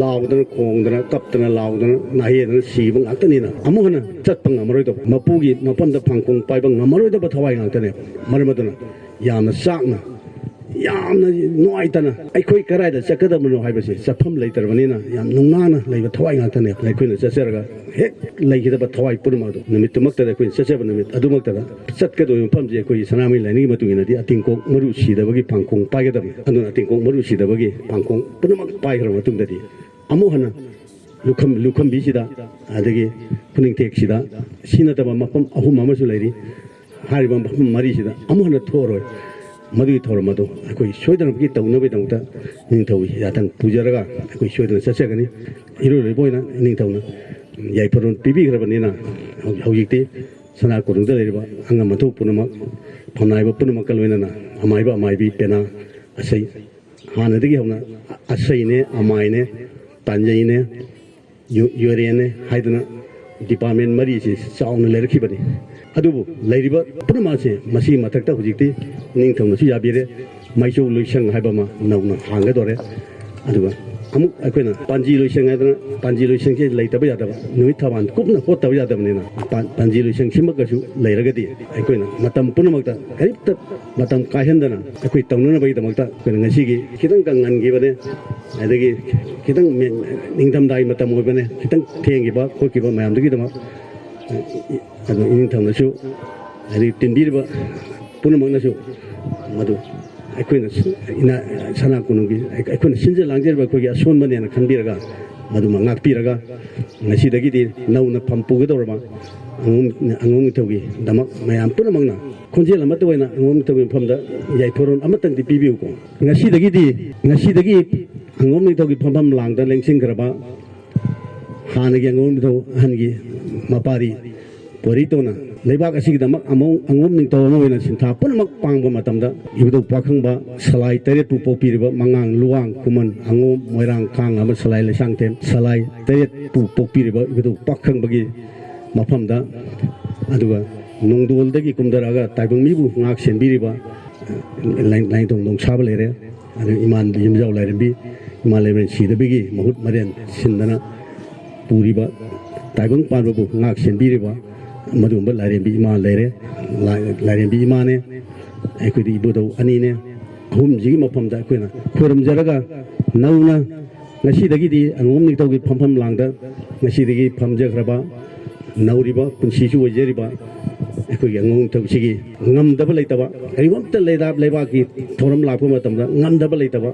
ꯂꯥꯎꯗꯅ ꯈꯣꯡꯗꯅ ꯀꯞꯇꯅ ꯂꯥꯎꯗꯅ ꯅꯥꯍꯦꯗꯅ ꯁꯤꯕ ꯉꯥꯛꯇꯅꯤna ꯑꯃꯨꯛ ꯍꯟꯅ ꯆꯠꯄ ꯉꯝꯃꯔꯣꯏꯗꯕ ꯃꯄꯨꯒꯤ ꯃꯐꯝꯗ ꯐꯥꯡꯈꯣꯡ ꯄꯥꯏꯕ ꯉꯝꯃꯔꯣꯏꯗꯕ ꯊꯋꯥꯏ ꯉꯥꯛꯇꯅꯦ ꯃꯔꯝ ꯑꯗꯨꯅ ꯌꯥꯝꯅ ꯆꯥꯛꯅ ꯌꯥꯝꯅ ꯅꯨꯡꯉꯥꯏꯇꯅ ꯑꯩꯈꯣꯏ ꯀꯗꯥꯏꯗ ꯆꯠꯀꯗꯕꯅꯣ ꯍꯥꯏꯕꯁꯤ ꯆꯠꯐꯝ ꯂꯩꯇ꯭ꯔꯕꯅꯤna ꯌꯥꯝ ꯅꯨꯡꯅꯥꯡꯅ ꯂꯩꯕ ꯊꯋꯥꯏ ꯉꯥꯛꯇꯅꯦ ꯑꯩꯈꯣꯏꯅ ꯆꯠꯆꯔꯒ ꯍꯦꯛ ꯂꯩꯒꯗꯕ ꯊꯋꯥꯏ ꯄꯨꯝꯅꯃꯛ ꯑꯗꯨ ꯅꯨꯃꯤꯠꯇꯨꯃꯛꯇꯗ ꯑꯩꯈꯣꯏꯅ ꯆꯠꯆꯕ ꯅꯨꯃꯤꯠ ꯑꯗꯨꯃꯛꯇꯗ ꯆꯠꯀꯗꯧꯔꯤꯕ ꯃꯐꯝꯁꯤ ꯑꯩꯈꯣꯏꯒꯤ ꯁꯅꯥꯃꯍꯤ ꯂꯥꯏꯅꯤꯡꯒꯤ ꯃꯇꯨꯡ ꯏꯟꯅꯗꯤ ꯑꯇꯤꯡꯀꯣꯛ ꯃꯔꯨ ꯁꯤꯗꯕꯒꯤ ꯄꯥꯡꯈꯣꯡ ꯄꯥꯏꯒꯗꯕꯅꯤ ꯑꯗꯨꯅ ꯑꯇꯤꯡꯀꯣꯛ ꯃꯔꯨ ꯁꯤꯗꯕꯒꯤ ꯄꯥꯡꯈꯣꯡ ꯄꯨꯝꯅꯃꯛ ꯄꯥꯏꯈ꯭ꯔꯕ ꯃꯇꯨꯡꯗꯗꯤ ꯑꯃꯨꯛ ꯍꯟꯅ ꯂꯨꯈꯝꯕꯤꯁꯤꯗ ꯑꯗꯒꯤ ꯈꯨꯅꯤꯡꯊꯦꯛꯁꯤꯗ ꯁꯤ ꯅꯠꯇꯕ ꯃꯐꯝ 3 ꯑꯃꯁꯨ ꯂꯩꯔꯤ ꯍꯥꯏꯔꯤꯕ ꯃꯐꯝ 4ꯁꯤꯗ ꯑꯃꯨꯛ ꯍꯟꯅ ꯊꯣꯛꯑꯔꯣꯏ ꯃꯗꯨꯒꯤ ꯊꯧꯔꯝ ꯑꯗꯨ ꯑꯩꯈꯣꯏ ꯁꯣꯏꯗꯅꯃꯛꯀꯤ ꯇꯧꯅꯕꯒꯤꯗꯃꯛꯇ ꯅꯤꯡꯊꯧ ꯌꯥꯊꯪ ꯄꯨꯖꯔꯒ ꯑꯩꯈꯣꯏ ꯁꯣꯏꯗꯅ ꯆꯠꯆꯒꯅꯤ ꯏꯔꯣꯏꯕ ꯑꯣꯏꯅ ꯅꯤꯡꯊꯧꯅ ꯌꯥꯏꯐꯔꯣꯟ ꯄꯤꯕꯤꯈ꯭ꯔꯕꯅꯤꯅ ꯍꯧꯖꯤꯛꯇꯤ ꯁꯅꯥ ꯀꯣꯅꯨꯡꯗ ꯂꯩꯔꯤꯕ ꯑꯉꯝ ꯑꯊꯧ ꯄꯨꯝꯅꯃꯛ ꯐꯝꯅꯥꯏꯕ ꯄꯨꯝꯅꯃꯛꯀ ꯂꯣꯏꯅꯅ ꯑꯃꯥꯏꯕ ꯑꯃꯥꯏꯕꯤ ꯄꯦꯅꯥ ꯑꯁꯩ ꯍꯥꯟꯅꯗꯒꯤ ꯍꯧꯅ ꯑꯁꯩꯅꯦ ꯑꯃꯥꯏꯅꯦ ꯇꯥꯟꯖꯩꯅꯦ ꯌꯣꯔꯦꯅꯦ ꯍꯥꯏꯗꯅ ꯗꯤꯄꯥꯔꯠꯃꯦꯟ 4ꯁꯤ ꯆꯥꯎꯅ ꯂꯩꯔꯛꯈꯤꯕꯅꯤ ꯑꯗꯨꯕꯨ ꯂꯩꯔꯤꯕ ꯄꯨꯝꯅꯃꯛ ꯑꯁꯤ ꯃꯁꯤꯒꯤ ꯃꯊꯛꯇ ꯍꯧꯖꯤꯛꯇꯤ ꯅꯤꯡꯊꯧꯅꯁꯨ ꯌꯥꯕꯤꯔꯦ ꯃꯩꯆꯧ ꯂꯣꯏꯁꯪ ꯍꯥꯏꯕ ꯑꯃ ꯅꯧꯅ ꯍꯥꯡꯒꯗꯣꯔꯦ ꯑꯗꯨꯒ ꯑꯃꯨꯛ ꯑꯩꯈꯣꯏꯅ ꯄꯥꯟꯖꯤ ꯂꯣꯏꯁꯪ ꯍꯥꯏꯗꯅ ꯄꯥꯟꯖꯤ ꯂꯣꯏꯁꯪꯁꯤ ꯂꯩꯇꯕ ꯌꯥꯗꯕ ꯅꯨꯃꯤꯠ ꯊꯕꯥꯟ ꯀꯨꯞꯅ ꯍꯣꯠꯇꯕ ꯌꯥꯗꯕꯅꯤꯅ ꯄꯥꯟꯖꯤ ꯂꯣꯏꯁꯪꯁꯤꯃꯛꯀꯁꯨ ꯂꯩꯔꯒꯗꯤ ꯑꯩꯈꯣꯏꯅ ꯃꯇꯝ ꯄꯨꯝꯅꯃꯛꯇ ꯀꯔꯤꯝꯇ ꯃꯇꯝ ꯀꯥꯏꯍꯟꯗꯅ ꯑꯩꯈꯣꯏ ꯇꯧꯅꯅꯕꯒꯤꯗꯃꯛꯇ ꯑꯩꯈꯣꯏꯅ ꯉꯁꯤꯒꯤ ꯈꯤꯇꯪ ꯉꯟꯈꯤꯕꯅꯦ ꯑꯗꯒꯤ ꯈꯤꯇꯪ ꯅꯤꯡꯊꯝꯊꯥꯒꯤ ꯃꯇꯝ ꯑꯣꯏꯕꯅꯦ ꯈꯤꯇꯪ ꯊꯦꯡꯈꯤꯕ ꯈꯣꯠꯈꯤꯕ ꯃꯌꯥꯝꯗꯨꯒꯤꯗꯃꯛ ꯑꯗꯨ ꯏꯅꯤꯡꯊꯧꯅꯁꯨ ꯑꯗꯒꯤ ꯇꯤꯟꯕꯤꯔꯤꯕ ꯄꯨꯝꯅꯃꯛꯅꯁꯨ ꯃꯗꯨ ꯑꯩꯈꯣꯏꯅ ꯁꯅꯥ ꯀꯣꯅꯨꯡꯒꯤ ꯑꯩꯈꯣꯏꯅ ꯁꯤꯟꯖ ꯂꯥꯡꯖꯔꯤꯕ ꯑꯩꯈꯣꯏꯒꯤ ꯑꯁꯣꯟꯕꯅꯦꯅ ꯈꯟꯕꯤꯔꯒ ꯃꯗꯨꯃ ꯉꯥꯛꯄꯤꯔꯒ ꯉꯁꯤꯗꯒꯤꯗꯤ ꯅꯧꯅ ꯐꯝ ꯄꯨꯒꯗꯧꯔꯕ ꯑꯉꯣꯝ ꯅꯤꯡꯊꯧꯒꯤꯗꯃꯛ ꯃꯌꯥꯝ ꯄꯨꯝꯅꯃꯛꯅ ꯈꯣꯟꯖꯦꯜ ꯑꯃꯠꯇ ꯑꯣꯏꯅ ꯑꯉꯣꯝ ꯅꯤꯡꯊꯧꯒꯤ ꯃꯐꯝꯗ ꯌꯥꯏꯐꯔꯣꯟ ꯑꯃꯇꯪꯗꯤ ꯄꯤꯕꯤꯌꯨꯀꯣ ꯉꯁꯤꯗꯒꯤ ꯑꯉꯣꯝ ꯅꯤꯡꯊꯧꯒꯤ ꯐꯝꯐꯝ ꯂꯥꯡꯗ ꯂꯦꯡꯁꯤꯟꯈ꯭ꯔꯕ ꯍꯥꯟꯅꯒꯤ ꯑꯉꯣꯝ ꯅꯤꯡꯊꯧ ꯑꯍꯟꯒꯤ ꯃꯄꯥꯔꯤ ꯄꯣꯔꯤꯇꯣꯅ ꯂꯩꯕꯥꯛ ꯑꯁꯤꯒꯤꯗꯃꯛ ꯑꯉꯣꯝ ꯅꯤꯡꯊꯧ ꯑꯃ ꯑꯣꯏꯅ ꯁꯤꯟꯊꯥ ꯄꯨꯝꯅꯃꯛ ꯄꯥꯡꯕ ꯃꯇꯝꯗ ꯏꯕꯨꯙꯧ ꯄꯥꯈꯪꯕ ꯁꯂꯥꯏ 8ꯄꯨ ꯄꯣꯛꯄꯤꯔꯤꯕ ꯃꯉꯥꯡ ꯂꯨꯋꯥꯡ ꯈꯨꯃꯟ ꯑꯉꯣꯝ ꯃꯣꯏꯔꯥꯡ ꯈꯥꯡ ꯑꯃ ꯁꯂꯥꯏ ꯂꯩꯁꯥꯡꯊꯦꯝ ꯁꯂꯥꯏ 8ꯄꯨ ꯄꯣꯛꯄꯤꯔꯤꯕ ꯏꯕꯨꯙꯧ ꯄꯥꯈꯪꯕꯒꯤ ꯃꯐꯝꯗ ꯑꯗꯨꯒ ꯅꯣꯡꯗꯣꯜꯗꯒꯤ ꯀꯨꯝꯊꯔꯛꯑꯒ ꯇꯥꯏꯕꯪ ꯃꯤꯕꯨ ꯉꯥꯛ ꯁꯦꯟꯕꯤꯔꯤꯕ ꯂꯥꯏꯅꯤꯡꯊꯧ ꯅꯣꯡꯁꯥꯕ ꯂꯩꯔꯦ ꯑꯗꯨꯒ ꯏꯃꯥꯟ ꯌꯨꯝꯖꯥꯎ ꯂꯥꯏꯔꯦꯝꯕꯤ ꯏꯃꯥ ꯂꯩꯃꯔꯦꯟ ꯁꯤꯗꯕꯒꯤ ꯃꯍꯨꯠ ꯃꯔꯦꯟ ꯁꯤꯟꯗꯅ ꯄꯨꯔꯤꯕ ꯇꯥꯏꯕꯪ ꯄꯥꯟꯕꯕꯨ ꯉꯥꯛ ꯁꯦꯟꯕꯤꯔꯤꯕ ꯃꯗꯨꯒꯨꯝꯕ ꯂꯥꯏꯔꯦꯝꯕꯤ ꯏꯃꯥ ꯂꯩꯔꯦ ꯂꯥꯏꯔꯦꯝꯕꯤ ꯏꯃꯥꯅꯦ ꯑꯩꯈꯣꯏꯗꯤ ꯏꯕꯨꯙꯧ 2ꯅꯦ 3ꯁꯤꯒꯤ ꯃꯐꯝꯗ ꯑꯩꯈꯣꯏꯅ ꯈꯨꯔꯨꯝꯖꯔꯒ ꯅꯧꯅ ꯉꯁꯤꯗꯒꯤꯗꯤ ꯑꯉꯣꯝ ꯅꯤꯡꯊꯧꯒꯤ ꯐꯝꯐꯝ ꯂꯥꯡꯗ ꯉꯁꯤꯗꯒꯤ ꯐꯝꯖꯈ꯭ꯔꯕ ꯅꯧꯔꯤꯕ ꯄꯨꯟꯁꯤꯁꯨ ꯑꯣꯏꯖꯔꯤꯕ ꯑꯩꯈꯣꯏꯒꯤ ꯑꯉꯣꯝ ꯅꯤꯡꯊꯧꯁꯤꯒꯤ ꯉꯝꯗꯕ ꯂꯩꯇꯕ ꯀꯔꯤꯒꯨꯝꯕ ꯂꯩꯕꯥꯛꯀꯤ ꯊꯧꯔꯝ ꯂꯥꯛꯄ ꯃꯇꯝꯗ ꯉꯝꯗꯕ ꯂꯩꯇꯕ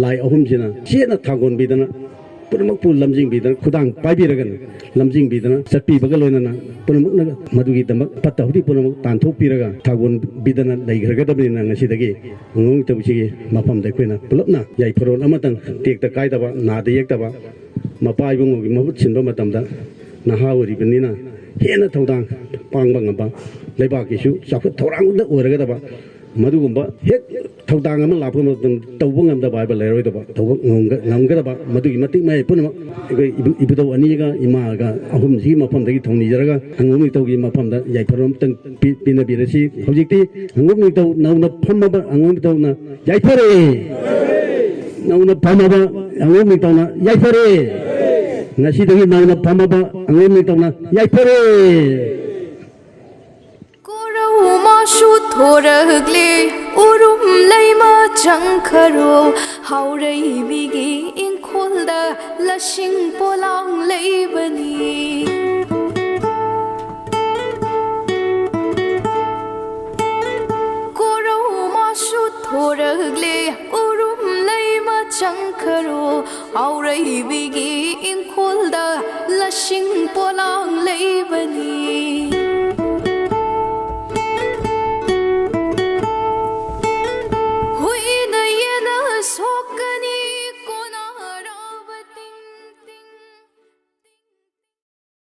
ꯂꯥꯏ 3ꯁꯤꯅ ꯆꯦꯠꯅ ꯊꯥꯒꯣꯟꯕꯤꯗꯅ ꯄꯨꯝꯅꯃꯛꯄꯨ ꯂꯝꯖꯤꯡꯕꯤꯗꯅ ꯈꯨꯗꯥꯡ ꯄꯥꯏꯕꯤꯔꯒꯅ ꯂꯝꯖꯤꯡꯕꯤꯗꯅ ꯆꯠꯄꯤꯕꯒ ꯂꯣꯏꯅꯅ ꯄꯨꯝꯅꯃꯛꯅ ꯃꯗꯨꯒꯤꯗꯃꯛ ꯐꯠꯇ ꯍꯥꯎꯊꯤ ꯄꯨꯝꯅꯃꯛ ꯇꯥꯟꯊꯣꯛꯄꯤꯔꯒ ꯊꯥꯒꯣꯟꯕꯤꯗꯅ ꯂꯩꯈ꯭ꯔꯒꯗꯕꯅꯤꯅ ꯉꯁꯤꯗꯒꯤ ꯑꯉꯣꯝ ꯅꯤꯡꯊꯧꯁꯤꯒꯤ ꯃꯐꯝꯗ ꯑꯩꯈꯣꯏꯅ ꯄꯨꯂꯞꯅ ꯌꯥꯏꯐꯔꯣꯟ ꯑꯃꯇꯪ ꯇꯦꯛꯇ ꯀꯥꯏꯗꯕ ꯅꯥꯗ ꯌꯦꯛꯇꯕ ꯃꯄꯥ ꯏꯕꯨꯡꯉꯣꯒꯤ ꯃꯍꯨꯠ ꯁꯤꯟꯕ ꯃꯇꯝꯗ ꯅꯍꯥ ꯑꯣꯏꯔꯤꯕꯅꯤꯅ ꯍꯦꯟꯅ ꯊꯧꯗꯥꯡ ꯄꯥꯡꯕ ꯉꯝꯕ ꯂꯩꯕꯥꯛꯀꯤꯁꯨ ꯆꯥꯎꯈꯠ ꯊꯧꯔꯥꯡꯗ ꯑꯣꯏꯔꯒꯗꯕ ꯃꯗꯨꯒꯨꯝꯕ ꯍꯦꯛ ꯊꯧꯗꯥꯡ ꯑꯃ ꯂꯥꯛꯄ ꯃꯇꯝꯗ ꯇꯧꯕ ꯉꯝꯗꯕ ꯍꯥꯏꯕ ꯂꯩꯔꯣꯏꯗꯕ ꯇꯧꯕ ꯉꯝꯒꯗꯕ ꯃꯗꯨꯒꯤ ꯃꯇꯤꯛ ꯃꯌꯥꯏ ꯄꯨꯝꯅꯃꯛ ꯑꯩꯈꯣꯏ ꯏꯕꯨꯙꯧ 2ꯒ ꯏꯃꯥꯒ 3ꯁꯤꯒꯤ ꯃꯐꯝꯗꯒꯤ ꯊꯧꯅꯤꯖꯔꯒ ꯑꯉꯣꯝ ꯅꯤꯡꯊꯧꯒꯤ ꯃꯐꯝꯗ ꯌꯥꯏꯐꯔꯣꯟ ꯑꯃꯇꯪ ꯄꯤꯅꯕꯤꯔꯁꯤ ꯍꯧꯖꯤꯛꯇꯤ ꯑꯉꯣꯝ ꯅꯤꯡꯊꯧ ꯅꯧꯅ ꯐꯝꯃꯕ ꯑꯉꯣꯝ ꯅꯤꯡꯊꯧꯅ ꯌꯥꯏꯐꯔꯦ ꯅꯧꯅ ꯐꯝꯃꯕ ꯑꯉꯣꯝ ꯅꯤꯡꯊꯧꯅ ꯌꯥꯏꯐꯔꯦ Ngasidagi nauna pamaba ang imitong na yaipere. Korau masu thoragle urum leima changkharo haurai bigi inkolda lasing polang leibani Korau masu thoragle urum leima changkharo haurai bigi inkolda lasing polang leibani